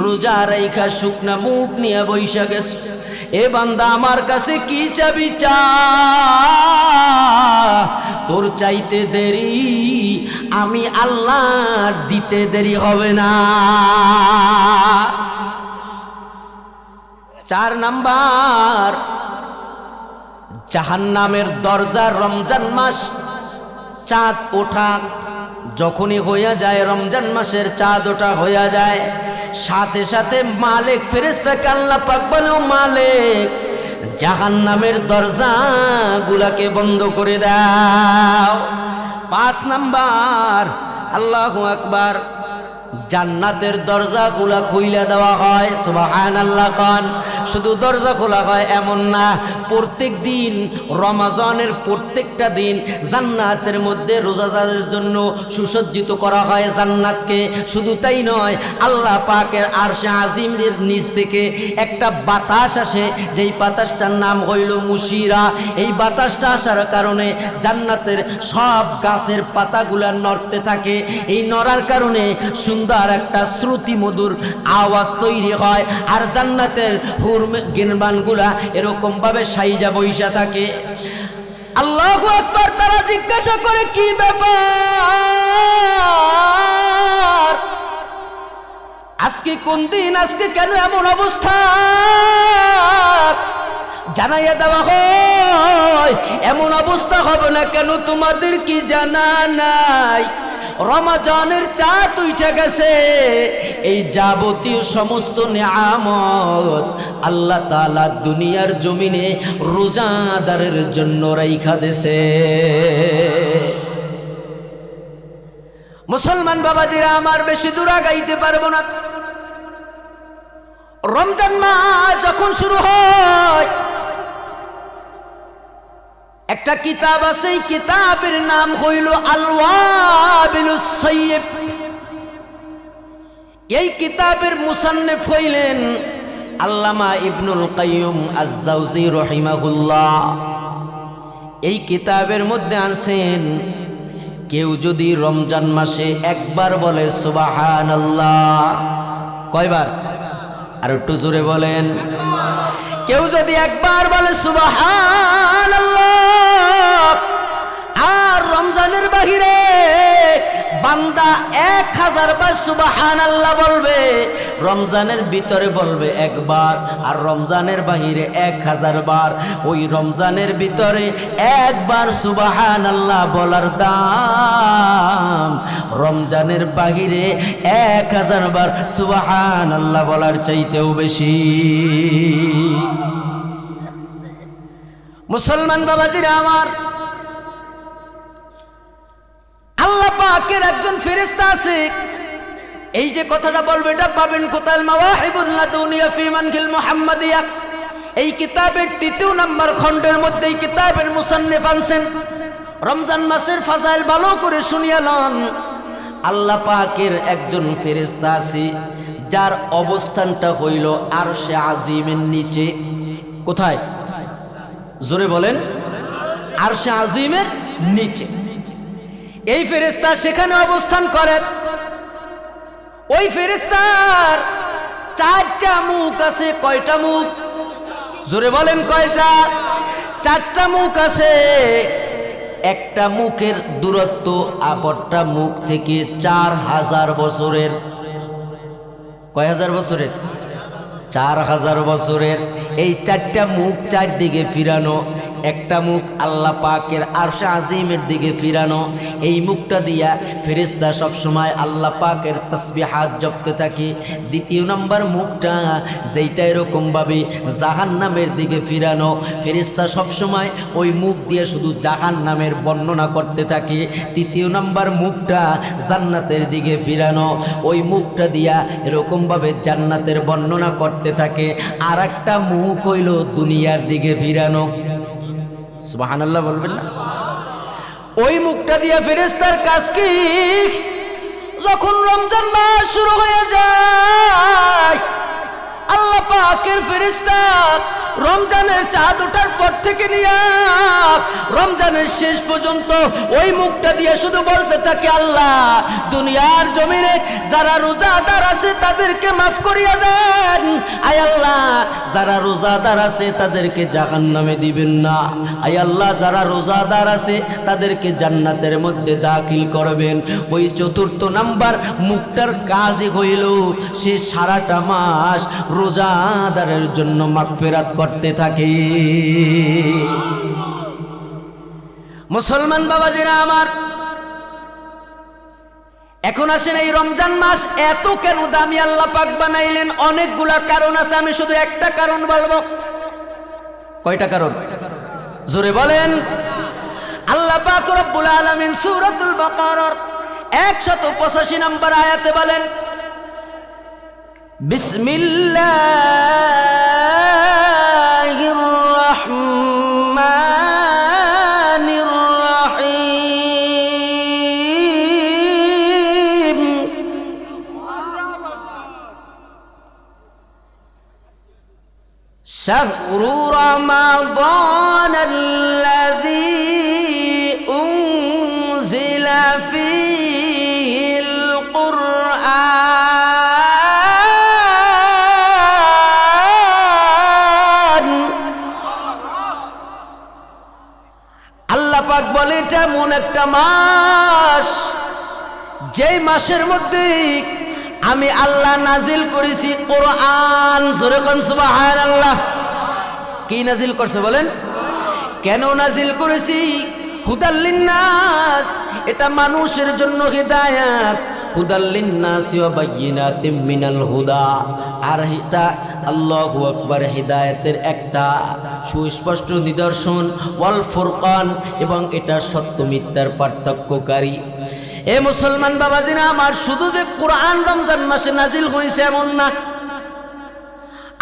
রোজা রাইখা শুকনা মুখ নিয়ে বৈশা গেছ, এ বান্দা আমার কাছে কি চাবি চা, তোর চাইতে দেরি আমি আল্লাহর দিতে দেরি হবে না। 4 নাম্বার, জাহান্নামের দরজা রমজান মাস চাঁদ ওঠা যখনই হইয়া যায়, রমজান মাসের চাঁদ ওঠা হইয়া যায়, সাথে সাথে মালিক ফেরেশতাকে আল্লাহ পাক বলে, ও মালিক জাহান্নামের দরজা গুলাকে বন্ধ করে দাও। 5 নাম্বার, আল্লাহু আকবার, জান্নাতের দরজা গুলা খুইলা দেওয়া হয়। সুবহানাল্লাহ কান। শুধু দরজা খোলা হয় এমন না, প্রত্যেক দিন রমজানের প্রত্যেকটা দিন জান্নাতের মধ্যে রোজাদারদের জন্য সুসজ্জিত করা হয় জান্নাতকে। শুধু তাই নয়, আল্লাহ পাকের আরশে আজিমের নিচ থেকে একটা বাতাস আসে, যেই বাতাসটার নাম হইল মুশিরা। এই বাতাসটা আসার কারণে জান্নাতের সব গাছের পাতাগুলা নড়তে থাকে, এই নড়ার কারণে সুন্দর একটা শ্রুতি মধুর আওয়াজ তৈরি হয়, আর জান্নাতের হুর গিনবানগুলা এরকম ভাবে সাইজা বইসা থাকে। আল্লাহু আকবার। তারা জিজ্ঞাসা করে, কি ব্যাপার, আজকে কোন দিন, আজকে কেন এমন অবস্থা? জানাইয়া দেওয়া হয়, এমন অবস্থা হবে না কেন তোমাদের কি জানা নাই? রমজানের চাঁদ উঠে গেছে, এই যাবতীয় সমস্ত নিয়ামত আল্লাহ তাআলা দুনিয়ার জমিনে রোজাদারের জন্য রাইখা দেছে। মুসলমান বাবাজিরা আমার, বেশি দূর আগাইতে পারবো না। রমজান মাস যখন শুরু হয়, একটা কিতাব আছে, এই কিতাবের নাম হইল আল-ওয়াবিলুস সাইয়্যিব। এই কিতাবের মুসান্নিফ হইলেন আল্লামা ইবনুল কাইয়্যিম আজ-জাওযী রাহিমাহুল্লাহ। এই কিতাবের মধ্যে আছেন, কেউ যদি রমজান মাসে একবার বলে সুবহানাল্লাহ, কয়বার? আর একটু জোরে বলেন। কেউ যদি একবার বলে সুবহানাল্লাহ, আর রমজানের বাহিরে বান্দা 1000 বার সুবহানাল্লাহ বলবে, রমজানের ভিতরে বলবে একবার, আর রমজানের বাহিরে 1000 বার। ওই রমজানের ভিতরে একবার সুবহানাল্লাহ বলার দাম রমজানের বাহিরে 1000 বার সুবহানাল্লাহ বলার চাইতেও বেশি। মুসলমান বাবাজিরা আমার, আল্লাহ পাকের একজন ফেরেশতা আছে, এই যে কথাটা বলবে এটা পাবেন কোথায়? মাওয়াহিবুল লাদুনিয়া ফি মানহিল মুহাম্মাদিয়া, এই কিতাবের 3 নম্বর খণ্ডের মধ্যে এই কিতাবের মুসান্নিফ আনছেন। রমজান মাসের ফাজাইল ভালো করে শুনিয়া লন। আল্লাহ পাকের একজন ফেরেশতা আছে, যার অবস্থানটা হইল আরশে আজিমের নিচে। কোথায়? জোরে বলেন। আরশে আজিমের নিচে এই ফেরেশতা সেখানে অবস্থান করে। ওই ফেরেশতার 4টা মুখ আছে। কয়টা মুখ? জোরে বলেন কয়টা? 4টা মুখ আছে। একটা মুখের দূরত্ব অপরটা মুখ থেকে 4000 বছরের। কয় হাজার বছরের? 4000 বছরের এই 4টা মুখ চারদিকে ফিরানো, একটা মুখ আল্লাহ পাকের আরশে আজিমের দিকে ফিরানো। এই মুখটা দিয়া ফেরেশতা সব সময় আল্লাহ পাকের তাসবিহাত জপতে থাকে। দ্বিতীয় নাম্বার মুখটা যেইটা এরকম ভাবে জাহান্নামের দিকে ফিরানো, ফেরেশতা সব সময় ওই মুখ দিয়ে শুধু জাহান্নামের বর্ণনা করতে থাকে। তৃতীয় নাম্বার মুখটা জান্নাতের দিকে ফিরানো, ওই মুখটা দিয়া এরকম ভাবে জান্নাতের বর্ণনা করতে থাকে। আর একটা মুখ হইল দুনিয়ার দিকে ফিরানো। সুবহানাল্লাহ বলবেন না? ওই মুখটা দিয়া ফেরেশতার কাজ কি? যখন রমজান মাস শুরু হয়ে যায়, আল্লাহ পাকের ফেরেশতা রমজানের চাঁদ ওঠার পর থেকে নিয়ে রমজানের শেষ পর্যন্ত ওই মুখটা দিয়ে শুধু বলতে থাকে, আল্লাহ দুনিয়ার জমিনে যারা রোজাদার আছে তাদেরকে মাফ করিয়া দেন। আয় আল্লাহ যারা রোজাদার আছে তাদেরকে জাহান্নামে দিবেন না। আয় আল্লাহ যারা রোজাদার আছে তাদেরকে জান্নাতের মধ্যে দাখিল করবেন। ওই চতুর্থ নাম্বার মুখটার কাজই হইল সে সারাটা মাস রোজাদারের জন্য মাগফিরাত করতে থাকে। মুসলমান বাবাজিরা আমার, এখন আসেন এই রমজান মাস এত কেন দামি আল্লাহ পাক বানাইলেন? অনেকগুলা কারণ আছে, আমি শুধু একটা কারণ বলবো। কয়টা কারণ? জোরে বলেন। আল্লাহ পাক রব্বুল আলামিন সূরাতুল বাকারার 185 নম্বর আয়াতে বলেন, বিসমিল্লাহির রাহমানির রাহিম। শাহরু রমাদানাল্লাযী উনজিলা ফীহিল কুরআন। আল্লাহ পাক বলে এটা এমন একটা মাস, যেই মাসের মধ্যে আমি আল্লাহ নাজিল করেছি কোরআন। জোরে কোন সুবহানাল্লাহ। কি নাজিল করছে বলেন? কেন নাজিল করেছি? হুদাল লিন্নাস, এটা মানুষের জন্য হিদায়াত। হুদাল লিন্নাস ওয়া বায়িনাতিম মিনাল হুদা। আর এটা আল্লাহু আকবার, হিদায়াতের একটা সুস্পষ্ট নিদর্শন। ওয়াল ফুরকান, এবং এটা সত্য মিথ্যার পার্থক্যকারী। এ মুসলমান বাবাজিরা আমার, শুধু যে কোরআন রমজান মাসে নাজিল হয়েছে এমন না।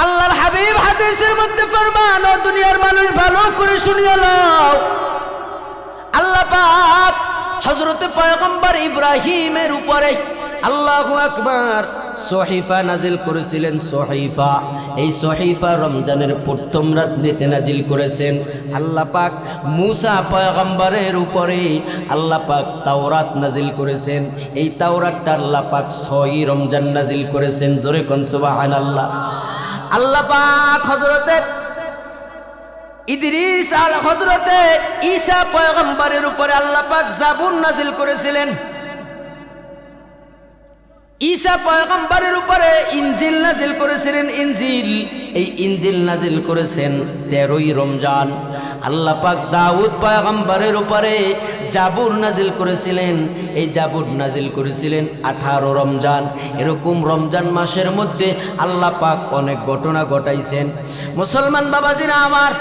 আল্লাহর হাবিব হাদিসের মধ্যে ফরমান, ও দুনিয়ার মানুষ ভালো করে শুনিয়ে নাও, আল্লাহ পাক হযরত পয়গম্বর ইব্রাহিমের উপরে আল্লাহু আকবার সহিফা নাজিল করেছিলেন। সহিফা, এই সহিফা রমজানের প্রথম রাতে নাজিল করেছেন আল্লাহ পাক। মুসা পয়গম্বরের উপরে আল্লাহ পাক তাওরাত নাজিল করেছেন। এই তাওরাতটা আল্লাহ পাক 6 রমজান নাজিল করেছেন। জোরে কোন সুবহানাল্লাহ। আল্লাহ পাক হযরতে ইদ্রিস হযরতে ঈসা পয়গম্বরের উপরে আল্লাহ পাক জাবুর নাজিল করেছিলেন। ঈসা পয়গম্বরের উপরে ইনজিল নাজিল করেছিলেন। ইনজিল, এই ইনজিল নাজিল করেছেন 13ই রমজান। আল্লাহ পাক দাউদ পয়গম্বরের উপরে জাবুর নাজিল করেছিলেন। এই জাবুর নাজিল করেছিলেন 18 রমজান। এরকম রমজান মাসের মধ্যে আল্লাহ পাক অনেক ঘটনা ঘটাইছেন। মুসলমান বাবাজিরা আমার,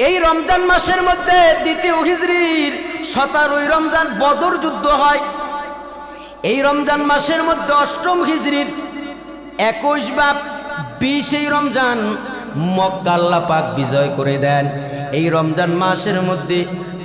এই রমজান মাসের মধ্যে দ্বিতীয় হিজরির 17ই রমজান বদর যুদ্ধ হয়। এই রমজান মাসের মধ্যে 8ম হিজরির 21 বা 20 রমজান মক্কা আল্লাহ পাক বিজয় করে দেন। এই রমজান মাসের মধ্যে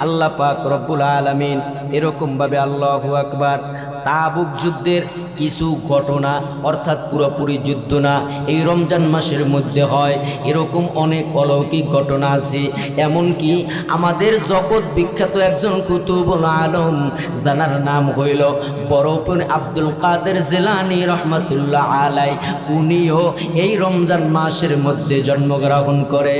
আল্লাহ পাক রব্বুল আলামিন এরকম ভাবে আল্লাহু আকবার তাবুক যুদ্ধের কিছু ঘটনা, অর্থাৎ পুরোপুরি যুদ্ধ না, এই রমজান মাসের মধ্যে হয়। এরকম অনেক অলৌকিক ঘটনা আছে। এমনকি আমাদের জগৎ বিখ্যাত একজন কুতুবুল আলম, যার নাম হইল বরফুন আব্দুল কাদের জিলানী রহমাতুল্লাহ আলাই, উনিও এই রমজান মাসের মধ্যে জন্মগ্রহণ করে।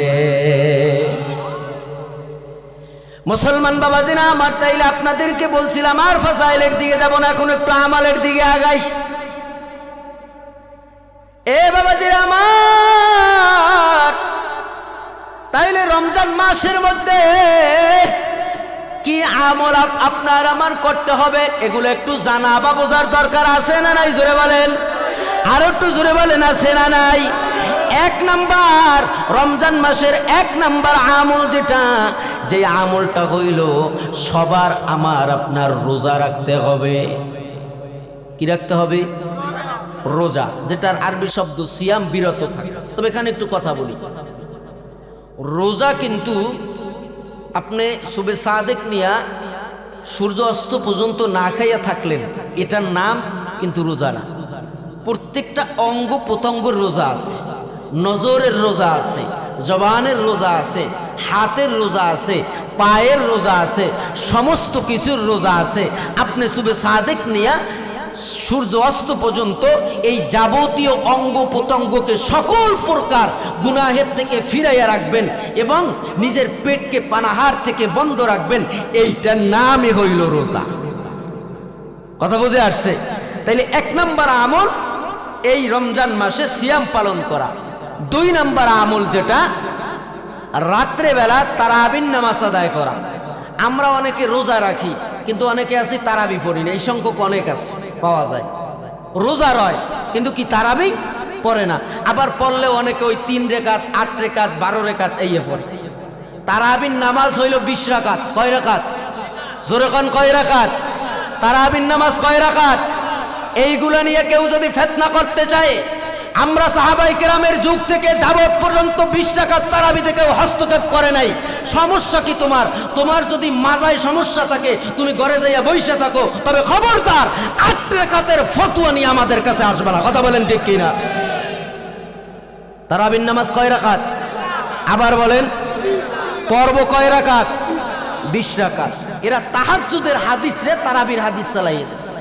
মুসলমান বাবাজিরা আমার, তাইলে আপনাদেরকে বলছিলাম আর ফাজাইলের দিকে যাব না, এখন একটু আমালের দিকে আগাই। এ আমল আপনার আমার করতে হবে, এগুলো একটু জানা বা বোঝার দরকার আছে না নাই? জোরে বলেন, আরো একটু জোরে বলেন, আছে না নাই? এক নাম্বার, রমজান মাসের এক নাম্বার আমল যেটা, যে আমলটা হইল সবার আমার আপনার রোজা রাখতে হবে। কি রাখতে হবে? রোজা, যেটার আরবি শব্দ সিয়াম, বিরত থাকা। তবে এখানে একটু কথা বলি, রোজা কিন্তু আপনি সুবে সাদেক নিয়া সূর্য অস্ত পর্যন্ত না খাইয়া থাকলেন, এটার নাম কিন্তু রোজা না। প্রত্যেকটা অঙ্গ প্রত্যঙ্গের রোজা আছে, নজরের রোজা আছে, জবানের রোজা আছে, হাতের রোজা আছে, পায়ের রোজা আছে, সমস্ত কিছুর রোজা আছে। আপনি সুবে সাদেক নিয়া সূর্য অস্ত পর্যন্ত এই যাবতীয় অঙ্গ প্রত্যঙ্গকে সকল প্রকার গুনাহের থেকে ফিরাইয়া রাখবেন এবং নিজের পেটকে পানাহার থেকে বন্ধ রাখবেন, এইটার নামই হইল রোজা। কথা বুঝে আসছে? তাইলে এক নাম্বার আমল এই রমজান মাসে সিয়াম পালন করা। দুই নাম্বার আমল যেটা, রাত্রে বেলা তারাবির নামাজ আদায় করা। আমরা অনেকে রোজা রাখি, কিন্তু অনেকে আছি তারাবি পড়ি না, এই সংখ্যক অনেক আছে, পাওয়া যায়। রোজা রয় কিন্তু কি তারাবি পড়ে না, আবার পড়লে অনেকে ওই 3 রেকাত 8 রেকাত 12 রেকাত এই পড়ে। তারাবির নামাজ হইল 20 রাকাত। কয় রাকাত? জোরে কোন, কয় রাকাত? তারাবির নামাজ কয় রাকাত? এইগুলো নিয়ে কেউ যদি ফিতনা করতে চায়, আমরা সাহাবায়ে কেরামের যুগ থেকে যাবত পর্যন্ত 20 রাকাত তারাবিতে কেউ হস্তক্ষেপ করে নাই। সমস্যা কি তোমার? তোমার যদি মাজায় সমস্যা থাকে, তুমি ঘরে যাইয়া বইসা থাকো, তবে খবরদার 8 রাকাতের ফতোয়া নিয়ে আমাদের কাছে আসবে না। কথা বলেন ঠিক কিনা? তারাবির নামাজ কয় রাকাত? আবার বলেন, পর্ব কয় রাকাত? 20 রাকাত। এরা তাহাজ্জুদের হাদিস রে তারাবির হাদিস চালাইয়ে দিচ্ছে।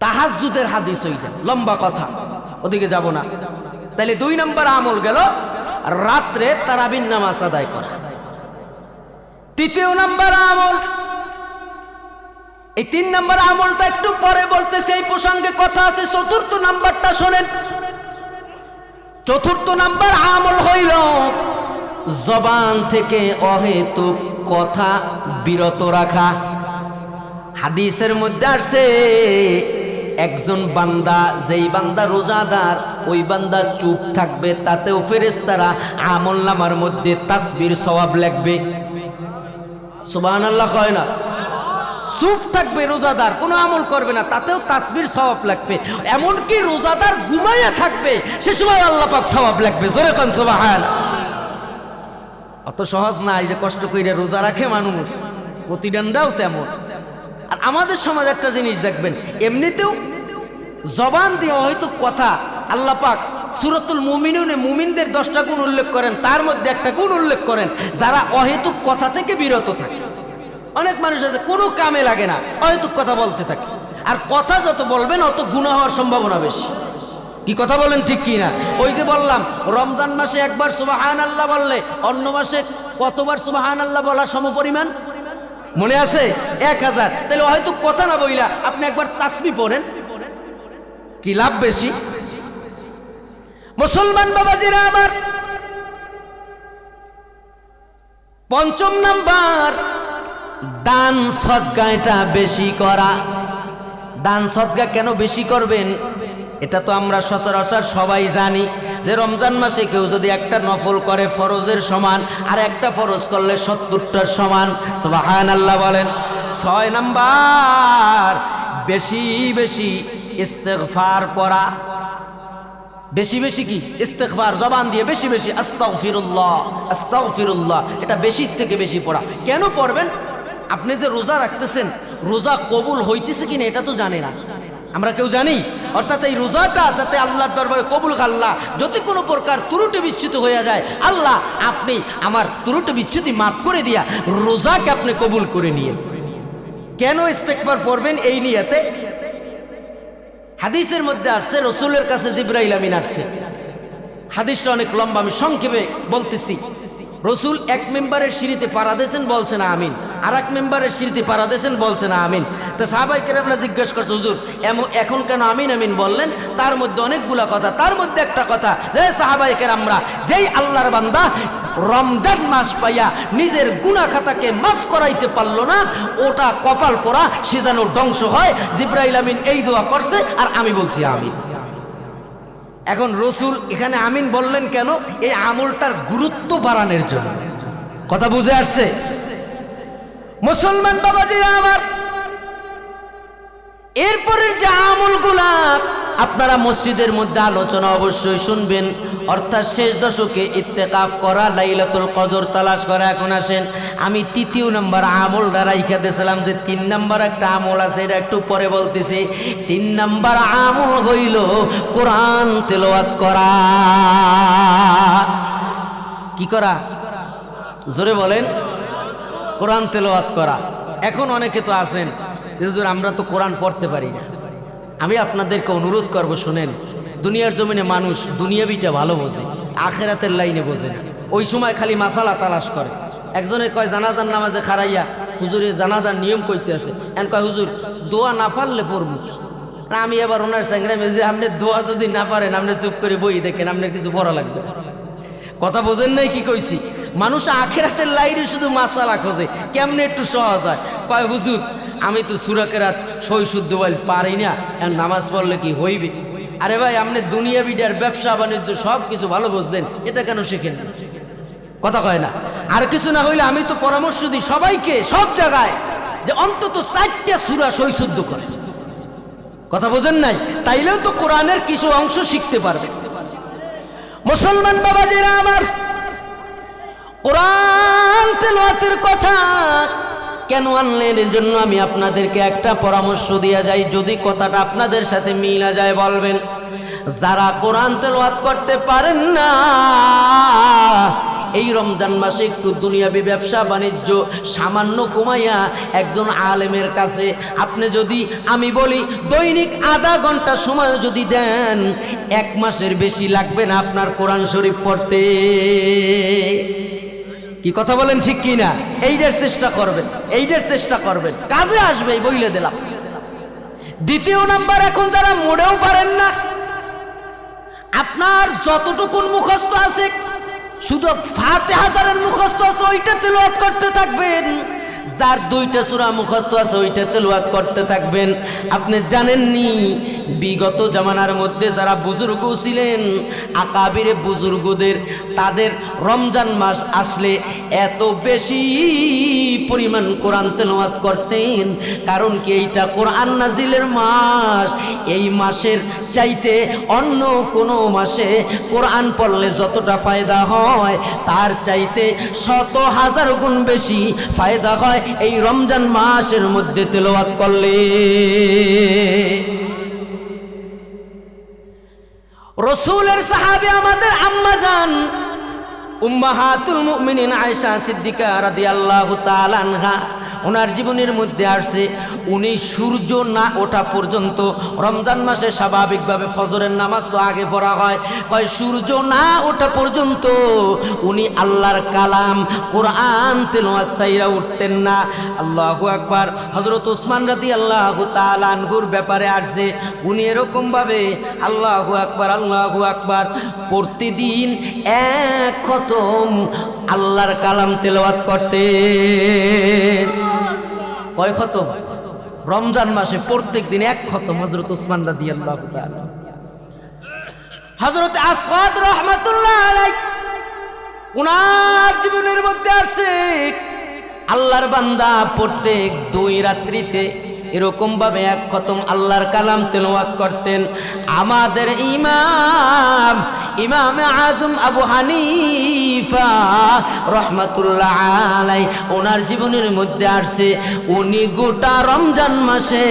তাহাজ্জুদের হাদিস ওইটা, লম্বা কথা, ওদিকে যাব না। তাইলে 2 নাম্বার আমল গেল রাত্রে তারাবির নামাজ আদায় করা। 3 নাম্বার আমল, এই 3 নাম্বার আমলটা একটু পরে বলতেছে, এই প্রসঙ্গে কথা আছে। 4র্থ নাম্বারটা শোনেন। 4র্থ নাম্বার আমল হইল জবান থেকে অহেতুক কথা বিরত রাখা। হাদিসের মধ্যে আসছে, একজন বান্দা, যেই বান্দা রোজাদার, ওই বান্দা চুপ থাকবে, তাতেও ফেরেশতারা আমলনামার মধ্যে তাসবির সওয়াব লিখবে। সুবহানাল্লাহ কয় না? চুপ থাকবে রোজাদার, কোনো আমল করবে না, তাতেও তাসবির সওয়াব লিখবে। এমনকি রোজাদার ঘুমাইয়া থাকবে, সে সময় আল্লাহ পাক সওয়াব লিখবে। জোরে কোন সুবহানাল্লাহ। অত সহজ না এই যে কষ্ট কইরা রোজা রাখে মানুষ, প্রতিদানটাও তেমন। আর আমাদের সমাজ একটা জিনিস দেখবেন, এমনিতেও জবান দিয়ে হয়তো কথা আল্লাহ পাক সূরাতুল মুমিনুনে মুমিনদের 10টা গুণ উল্লেখ করেন, তার মধ্যে একটা গুণ উল্লেখ করেন, যারা অহেতুক কথা থেকে বিরত থাকে। অনেক মানুষ আছে কোনো কামে লাগে না, অহেতুক কথা বলতে থাকে, আর কথা যত বলবেন অত গুনাহ হওয়ার সম্ভাবনা বেশি। কি কথা বলেন ঠিক কি না? ওই যে বললাম, রমজান মাসে একবার সুবহানাল্লাহ বললে অন্য মাসে কতবার সুবহানাল্লাহ বলা সমপরিমাণ? মনে আছে? 1000। তাহলে হয়তো কথা না বইলা আপনি একবার তাসবিহ পড়েন, কি লাভ বেশি? মুসলমান বাবাজিরা আমার, 5ম নাম্বার, দান সদকা এটা বেশি করা। দান সদকা কেন বেশি করবেন? এটা তো আমরা সচরাচর সবাই জানি যে রমজান মাসে কেউ যদি একটা নফল করে ফরজের সমান, আর একটা ফরজ করলে 70টার সমান। সুবহানাল্লাহ বলেন। 6 নাম্বার, বেশি বেশি ইস্তেগফার পড়া। বেশি বেশি কি? ইস্তেগফার, জবান দিয়ে বেশি বেশি আস্তাগফিরুল্লাহ আস্তাগফিরুল্লাহ, এটা বেশি থেকে বেশি পড়া। কেন পড়বেন? আপনি যে রোজা রাখতেছেন, রোজা কবুল হইতেছে কিনা এটা তো জানে না, আমরা কেউ জানি? অর্থাৎ এই রোজাটা যাতে আল্লাহর দরবারে কবুল, আল্লাহ যদি কোনো প্রকার ত্রুটি বিচ্যুতি হয়ে যায়, আল্লাহ আপনি আমার ত্রুটি বিচ্যুতি মাফ করে দিয়া রোজাকে আপনি কবুল করে নিয়ে। কেন ইস্তেগফার পড়বেন? এই নিয়তে। হাদিসের মধ্যে আসছে, রাসূলের কাছে জিবরাইল আমিন আসছে। হাদিসটা অনেক লম্বা, আমি সংক্ষেপে বলতেছি। রাসূল এক মেম্বারের সিঁড়িতে পাড়া দিয়েছেন, বলছেন আমিন, আর এক মেম্বারের সিঁড়িতে পাড়া দিয়েছেন, বলছেন আমিন। তো সাহাবায়ে কেরামরা জিজ্ঞেস করছে, হুজুর এখন কেন আমিন আমিন বললেন? তার মধ্যে অনেকগুলা কথা, তার মধ্যে একটা কথা, যে সাহাবায়ে কেরামরা, যেই আল্লাহর বান্দা রমজান মাস পাইয়া নিজের গুনাহ খাতাকে মাফ করাইতে পারলো না, ওটা কপাল পোড়া, সে যেন ধ্বংস হয়। জিবরাইল আমিন এই দোয়া করছে আর আমি বলছি আমিন। এখন রসুল এখানে আমিন বললেন কেন? এই আমলটার গুরুত্ব বাড়ানোর জন্য। কথা বুঝে আসছে মুসলমান বাবাজিরা আমার? এরপরের যে আমলগুলা আপনারা মসজিদের মধ্যে আলোচনা অবশ্যই শুনবেন, অর্থাৎ শেষ দশকে ইত্তেকাফ করা, লাইলাতুল কদর তালাশ করা। এখন আসেন, আমি তৃতীয় নম্বর আমলটা রাইখা দিয়েছিলাম যে 3 নম্বর একটা আমল আছে, এটা একটু পরে বলতেছি। 3 নম্বর আমল হইল কোরআন তেলাওয়াত করা। কি করা? জোরে বলেন। কোরআন তেলাওয়াত করা। এখন অনেকে তো আছেন, হুজুর আমরা তো কোরআন পড়তে পারি না। আমি আপনাদেরকে অনুরোধ করব, শুনেন, দুনিয়ার জমিনে মানুষ দুনিয়াবিটা ভালো বোঝে, আখেরাতের লাইনে বোঝে না। ওই সময় খালি মাসালা তালাশ করে। একজনে কয় জানাজার নামাজে খারাইয়া, হুজুরে জানাজার নিয়ম কইতে আছে, এন কয় হুজুর দোয়া না পারলে পড়বো। আমি এবার ওনার সঙ্গে যে আপনি দোয়া যদি না পারেন আপনি চুপ করে বই দেখেন, আপনার কিছু পড়া লাগবে। কথা বোঝেন নাই কি কইছি? মানুষ আখেরাতের লাইনে শুধু মাসালা খোঁজে, কেমনে একটু সহজ হয়। কয় হুজুর আমি তো সূরা কেরাত সই শুদ্ধ বল পারি না, এখন নামাজ পড়লে কি হইবে? আরে ভাই, আপনি দুনিয়া বিডার ব্যবসা বাণিজ্য সব কিছু ভালো বুঝলেন, এটা কেন শেখেন না? কথা কয় না। আর কিছু না হইলে আমি তো পরামর্শ দিই সবাইকে, সব জায়গায়, যে অন্তত 4টা সূরা সই শুদ্ধ করে। কথা বোঝেন নাই? তাইলেও তো কোরআনের কিছু অংশ শিখতে পারবে। মুসলমান বাবাজিরা আমার, কোরআন তেলাওয়াতের কথা কেন আনলেন? এর জন্য আমি আপনাদেরকে একটা পরামর্শ দিয়া যাই, যদি কথাটা আপনাদের সাথে মিলা যায় বলবেন। যারা কোরআন তেলাওয়াত করতে পারেন না, এই রমজান মাসে একটু দুনিয়াবি ব্যবসা বাণিজ্য সামান্য কমাইয়া একজন আলেমের কাছে আপনি যদি, আমি বলি দৈনিক আধা ঘন্টা সময় যদি দেন, 1 মাসের বেশি লাগবে না আপনার কোরআন শরীফ পড়তে। কি কথা বলেন ঠিক কি না? এইটার চেষ্টা করবেন, এইটার চেষ্টা করবেন, কাজে আসবে বইলে দিলাম। দ্বিতীয় নাম্বার, এখন যারা মোড়েও পারেন না, আপনার যতটুকুন মুখস্থ আছে, শুধু ফাতিহা দ্বারের মুখস্থ আছে, ওইটা তেলাওয়াত করতে থাকবেন। যার 2টা সূরা মুখস্থ আছে, ওইটা তেলাওয়াত করতে থাকবেন। আপনি জানেননি বিগত জামানার মধ্যে যারা বুজুর্গ ছিলেন, আকাবিরে বুজুর্গদের, তাদের রমজান মাস আসলে এত বেশি পরিমাণ কোরআন তেলাওয়াত করতেন। কারণ কি? এইটা কোরআন নাজিলের মাস। এই মাসের চাইতে অন্য কোনো মাসে কোরআন পড়লে যতটা ফায়দা হয়, তার চাইতে 100,000 গুণ বেশি ফায়দা হয় এই রমজান মাসের মধ্যে তেলাওয়াত করলে। রাসূলের সাহাবী আমাদের আম্মা জান উম্মাহাতুল মুমিনিন আয়েশা সিদ্দিকা রাদিয়াল্লাহু তাআলা আনহা, ওনার জীবনের মধ্যে আসছে, উনি সূর্য না ওঠা পর্যন্ত, রমজান মাসে স্বাভাবিকভাবে ফজরের নামাজ তো আগে পড়া হয়, কয় সূর্য না ওঠা পর্যন্ত উনি আল্লাহর কালাম কোরআন তেলাওয়াত ছাইরা উঠতেন না। আল্লাহু আকবার। হযরত ওসমান রাদিয়াল্লাহু তাআলা আনহুর ব্যাপারে আসছে, উনি এরকম ভাবে আল্লাহু আকবার আল্লাহু আকবার প্রতিদিন 1 খতম আল্লাহর কালাম তেলাওয়াত করতেন। কয় খতম? রমজান মাসে প্রত্যেক দিন 1 খতম। হযরত ওসমান রাদিয়াল্লাহু তাআলা। হযরত আসওয়াদ রাহমাতুল্লাহ আলাইহি, উনার জীবনের মধ্যে আসছে, আল্লাহর বান্দা প্রত্যেক 2 রাত্রিতে এরকম ভাবে 1 খতম আল্লাহর কালাম তেলাওয়াত করতেন। আমাদের ইমাম আজম আবু হানিফা রাহমাতুল্লাহ আলাইহি, ওনার জীবনের মধ্যে আসছে, উনি গোটা রমজান মাসে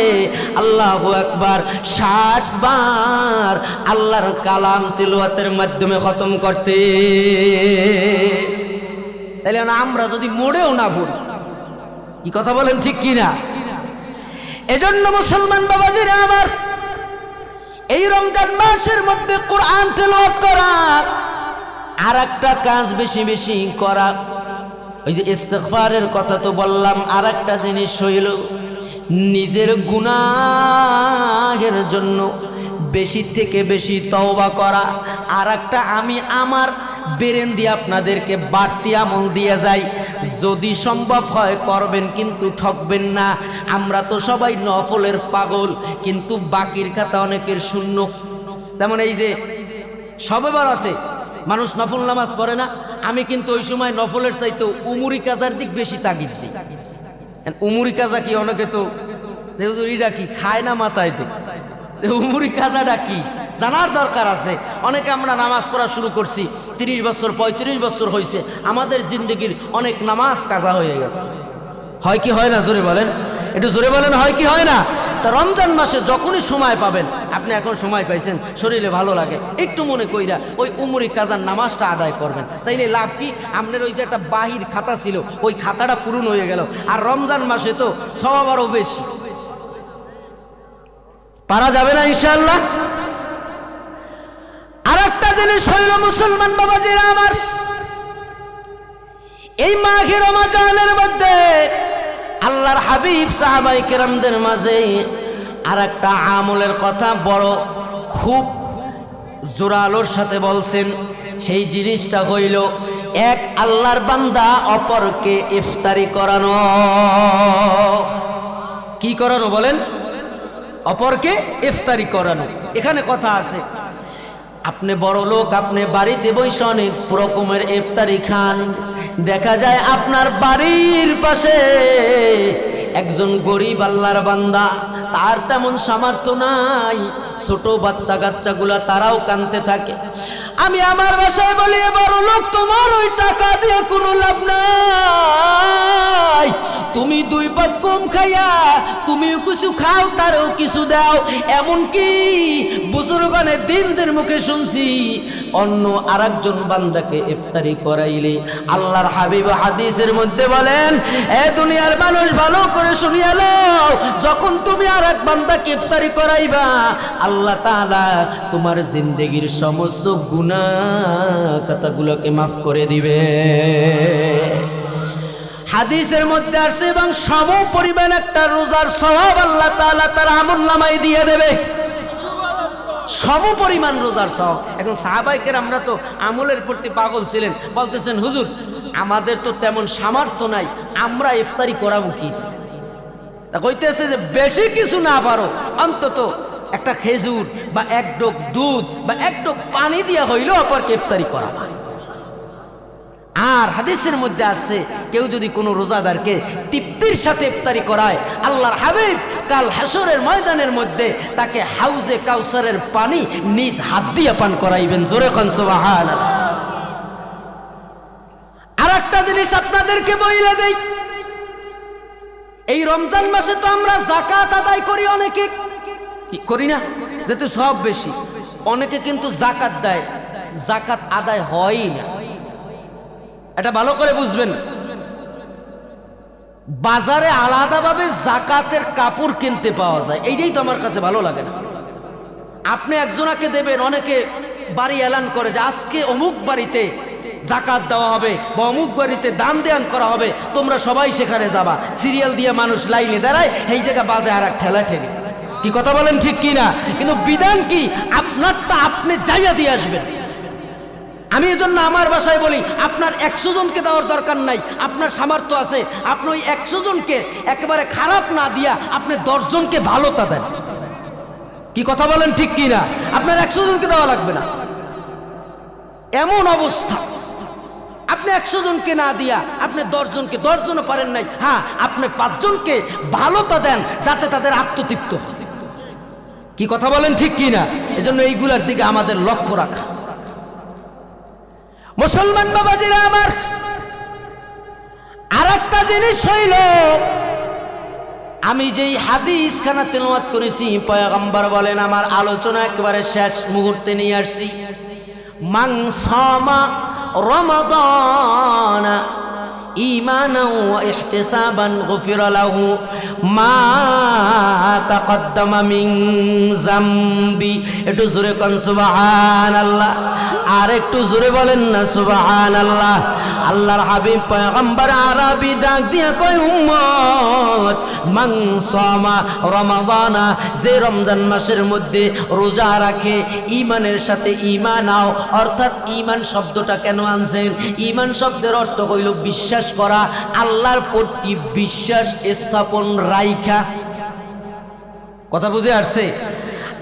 আল্লাহু আকবার 60 বার আল্লাহর কালাম তেলাওয়াতের মাধ্যমে খতম করতে। তাহলে আমরা যদি মোড়েও না পড়ি, কি কথা বলেন ঠিক কি না? এজন্য মুসলমান বাবাজিরা আমার, এই রমজান মাসের মধ্যে কোরআন তেলাওয়াত করা, আর একটা কাজ বেশি বেশি করা। ওই যে ইস্তিগফারের কথা তো বললাম, আর একটা জিনিস হইল নিজের গুনাহের জন্য বেশি থেকে বেশি তওবা করা। আর একটা, আমি আমার বেরেন দিয়ে আপনাদেরকে বাড়তি আমল দিয়ে যাই, যদি সম্ভব হয় করবেন, কিন্তু ঠকবেন না। আমরা তো সবাই নফলের পাগল, কিন্তু বাকির খাতা অনেকের শূন্য। যেমন এই যে শবে বরাতে মানুষ নফল নামাজ পড়ে না, আমি কিন্তু ওই সময় নফলের চাইতে উমুরি কাজার দিক বেশি তাগিদ দিই। উমুরি কাজা কি অনেকে তো এটা কি খায় না মাথায় দিক, উমুরি কাজাটা কি জানার দরকার আছে। অনেকে আমরা নামাজ পড়া শুরু করছি 30 বছর 35 বছর হয়েছে, আমাদের জিন্দগির অনেক নামাজ কাজা হয়ে গেছে। হয় কি হয় না জোরে বলেন, একটু জোরে বলেন, হয় কি হয় না? তা রমজান মাসে যখনই সময় পাবেন, আপনি এখন সময় পাইছেন, শরীরে ভালো লাগে, একটু মনে কইরা ওই উমরি কাজার নামাজটা আদায় করবেন। তাইলে লাভ কি? আপনার ওই যে একটা বাহির খাতা ছিল, ওই খাতাটা পূরণ হয়ে গেল। আর রমজান মাসে তো সওয়াব আরও বেশি। পারা যাবে না ইনশাআল্লাহ? আর একটা জিনিস হইল মুসলমান বাবাজিরা আমার, এই মাহে রমজানের মধ্যে আল্লাহর হাবিব সাহাবায়ে কেরামদের মাঝে আর একটা আমলের কথা বড় খুব জোরালোর সাথে বলছেন। সেই জিনিসটা হইল এক আল্লাহর বান্দা অপরকে ইফতারি করানো। কি করানো বলেন? অপরকে ইফতারি করানো। এখানে কথা আছে, আপনি বড় লোক, আপনি বাড়িতে বসে অনেক রকমের ইফতারি খান, দেখা যায় আপনার বাড়ির পাশে একজন গরিব আল্লাহর বান্দা, তার তেমন সামর্থ্য নাই, ছোট বাচ্চা কাচ্চাগুলা তারাও কাঁদতে থাকে। আমি আমার বাসায় বলি, বড় লোক তোমার ওই টাকা দিয়ে কোনো লাভ নাই, তুমি 2 ভাত কম খাইয়া তুমিও কিছু খাও, তারও কিছু দাও। এমনকি বুজুর্গানের দিনদের মুখে শুনছি, অন্য আরেকজন বান্দাকে ইফতারি করাইলে আল্লাহর হাবিব হাদিসের মধ্যে বলেন, এ দুনিয়ার মানুষ ভালো করে শুনিয়া লও, যখন তুমি আরেক বান্দাকে ইফতারি করাইবা, আল্লাহ তাআলা তোমার জিন্দেগির সমস্ত গুনাহ খাতাগুলোকে মাফ করে দিবে। হাদিসের মধ্যে আসছে, এবং সম পরিমাণ একটা রোজার সওয়াব আল্লাহ তাআলা তার আমলনামায় দিয়ে দেবে, সম পরিমাণ রোজার সওয়াব। এখন সাহাবায়ে কেরামরা তো আমলের প্রতি পাগল ছিলেন, বলতেছেন হুজুর আমাদের তো তেমন সামর্থ্য নাই, আমরা ইফতারি করাবো কি? তা কইতেছে যে বেশি কিছু না পারো, অন্তত একটা খেজুর বা 1 ডোক দুধ বা 1 ডোক পানি দিয়া হইলেও অপরকে ইফতারি করাবা। আর হাদিসের মধ্যে আসছে, কেউ যদি কোনো রোজাদারকে তৃপ্তির সাথে ইফতারি করায়, আল্লাহর হাবিব কাল হাসরের ময়দানের মধ্যে তাকে হাউজে কাউসারের পানি নিজ হাত দিয়ে পান করাইবেন। জোরে কোন সুবহানাল্লাহ। আর একটা জিনিস আপনাদেরকে বইলে দেই, এই রমজান মাসে তো আমরা যাকাত আদায় করি, অনেকে করি না, যেহেতু সব বেশি, অনেকে কিন্তু যাকাত দেয়, যাকাত আদায় হয়ই না। এটা ভালো করে বুঝবেন, বাজারে আলাদাভাবে যাকাতের কাপড় কিনতে পাওয়া যায়, এইটাই তো আমার কাছে ভালো লাগে না। আপনি একজনাকে দেবেন, অনেকে বাড়ি এলান করে যে আজকে অমুক বাড়িতে যাকাত দেওয়া হবে বা অমুক বাড়িতে দান দেয়ান করা হবে, তোমরা সবাই সেখানে যাবা। সিরিয়াল দিয়ে মানুষ লাইনে দাঁড়ায়, এই জায়গা বাজে আর এক ঠেলা ঠেলি। কি কথা বলেন ঠিক কি না? কিন্তু বিধান কি? আপনারটা আপনি যাইয়া দিয়ে আসবেন। আমি এজন্য আমার বাসায় বলি, আপনার 100 জনকে দেওয়ার দরকার নাই, আপনার সামর্থ্য আছে, আপনি ওই 100 জনকে একেবারে খারাপ না দিয়া আপনি 10 জনকে ভালোটা দেন। কি কথা বলেন ঠিক কি না? আপনার 100 জনকে দেওয়া লাগবে না, এমন অবস্থা। আপনি 100 জনকে না দিয়া আপনি 10 জনকে, 10 জনও পারেন নাই, হ্যাঁ আপনি 5 জনকে ভালোটা দেন, যাতে তাদের আত্মতৃপ্ত। কি কথা বলেন ঠিক কি না? এজন্য এইগুলার দিকে আমাদের লক্ষ্য রাখা। মুসলমান বাবাজিরা আমার, আর একটা জিনিস হইল, আমি যেই হাদিস খানা তেলাওয়াত করেছি, পয়গম্বর বলেন, আমার আলোচনা একেবারে শেষ মুহূর্তে নিয়ে আসছি, মান সামা রমাদান ঈমানাও ওয়া ইহতিসাবান গুফিরা লাহু মা তাকদ্দামা মিন যামবি। একটু জোরে কোন সুবহানাল্লাহ, আর একটু জোরে বলেন না সুবহানাল্লাহ। আল্লাহর হাবিব পয়গম্বর আরবি ডাক দিয়া কয় উম্মত মান সামা রমাদানা, যে রমজান মাসের মধ্যে রোজা রাখে ঈমানের সাথে ঈমান আও, অর্থাৎ ঈমান শব্দটা কেন আনছেন? ঈমান শব্দের অর্থ হইল বিশ্বাস করা, আল্লাহর প্রতি বিশ্বাস স্থাপন রাইখা। কথা বুঝে আসছে?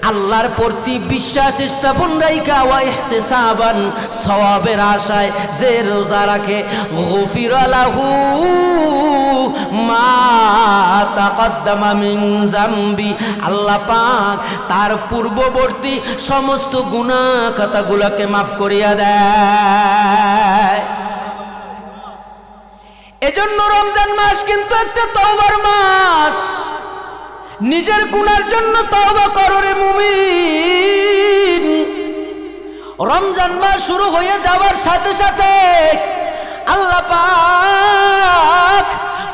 আল্লাহর প্রতি বিশ্বাস স্থাপন রাইখা ওয়া ইহতিসাবান, সওয়াবের আশায় যে রোজা রাখে, গুফিরা লাহু মা তাকদ্দামা মিন যামবি, আল্লাহ পাক তার পূর্ববর্তী সমস্ত গুনাহ খাতাগুলোকে মাফ করিয়া দেয়। এজন্য রমজান মাস কিন্তু একটা তওবার মাস। নিজের গুনার জন্য তওবা করো রে মুমিন। রমজান মাস শুরু হয়ে যাওয়ার সাথে সাথে আল্লাহ পাক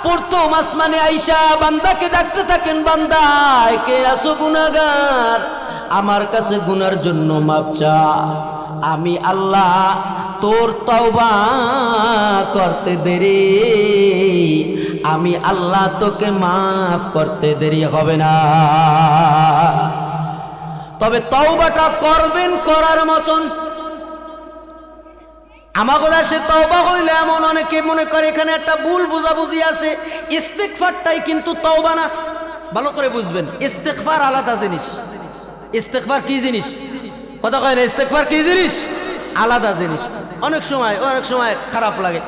প্রথম আসমানে আইসা বান্দাকে ডাকতে থাকেন, বান্দা কে আসো গুনাহগার, আমার কাছে গুনার জন্য মাপ চা। আমি আল্লাহ তোর তওবা করতে দেরি, আমি আল্লাহ তোকে মাফ করতে দেরি হবে না। তবে তওবাটা করবেন করার মতন। আমাদের দেশে তওবা হইলে এমন অনেকে মনে করে এখানে একটা ভুল বুঝাবুঝি আছে, ইস্তেগফারটাই কিন্তু তওবা না। ভালো করে বুঝবেন, ইস্তেগফার আলাদা জিনিস। ইস্তেগফার কি জিনিস? কথা কয় না, ইস্তেগফার কি জিনিস? আলাদা জিনিস। অনেক সময় খারাপ লাগে,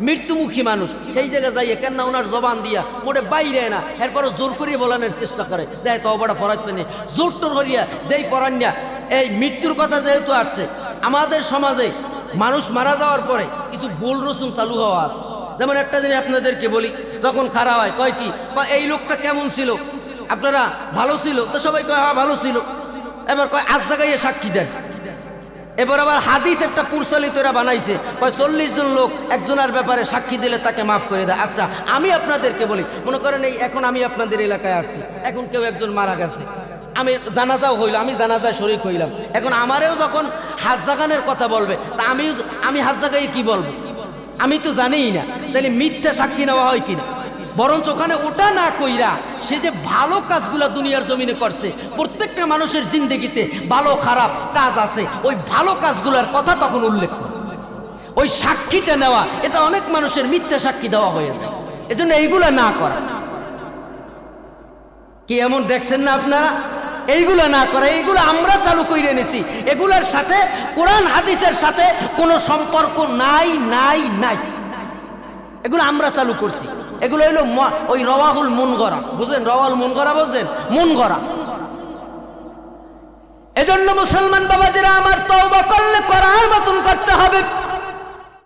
মৃত্যুমুখী মানুষ সেই জায়গায় যাইয়ে কেন না ওনার জবান দিয়া মোটে বাইরে না, এরপরও জোর করিয়ে বলানোর চেষ্টা করে, দেয় তওবাটা পড়াইতে নেই, জোর টোর করিয়া যেই পড়ান্যা। এই মৃত্যুর কথা যেহেতু আসছে, আমাদের সমাজে মানুষ মারা যাওয়ার পরে কিছু ভুল রসুম চালু হওয়া আছে। যেমন একটা জিনিস আপনাদেরকে বলি, যখন খারাপ হয় কয় কি, এই লোকটা কেমন ছিল, আপনারা ভালো ছিল তো? সবাই কয় হ্যাঁ ভালো ছিল। এবার কয় আজ জায়গায় সাক্ষী দেন। এবার আবার হাদিস একটা প্রচলিত এরা বানাইছে, কয় 40 জন লোক একজনের ব্যাপারে সাক্ষী দিলে তাকে মাফ করে দেয়। আচ্ছা, আমি আপনাদেরকে বলি, মনে করেন এই এখন আমি আপনাদের এলাকায় আসছি, এখন কেউ একজন মারা গেছে, আমি জানাজাও হইল, আমি জানাজায় শরীক হইলাম, এখন আমারেও যখন হাজ্জাগানের কথা বলবে, তা আমি হাজ্জাগায়ে কি বলবো? আমি তো জানিই না, তাহলে মিথ্যা সাক্ষী নেওয়া হয় কিনা? বরঞ্চ ওখানে ওটা না কইরা সে যে ভালো কাজগুলা দুনিয়ার জমিনে করছে, প্রত্যেকটা মানুষের জিন্দেগিতে ভালো খারাপ কাজ আছে, ওই ভালো কাজগুলোর কথা তখন উল্লেখ করে ওই সাক্ষীটা নেওয়া। এটা অনেক মানুষের মিথ্যা সাক্ষী দেওয়া হয়ে যায়, এজন্য এইগুলা না করা। কি এমন দেখছেন না আপনারা? এইগুলা না করা, এইগুলো আমরা চালু করে এনেছি। এগুলার সাথে কোরআন হাদিসের সাথে কোনো সম্পর্ক নাই নাই নাই, এগুলো আমরা চালু করছি। এগুলো হইল ওই রওয়াহুল মুনগরা, বুঝেন? রওয়াহুল মুনগরা বুঝেন? মুনগরা। এজন্য মুসলমান বাবাজিরা আমার, তওবা করলে করার মতন করতে হবে।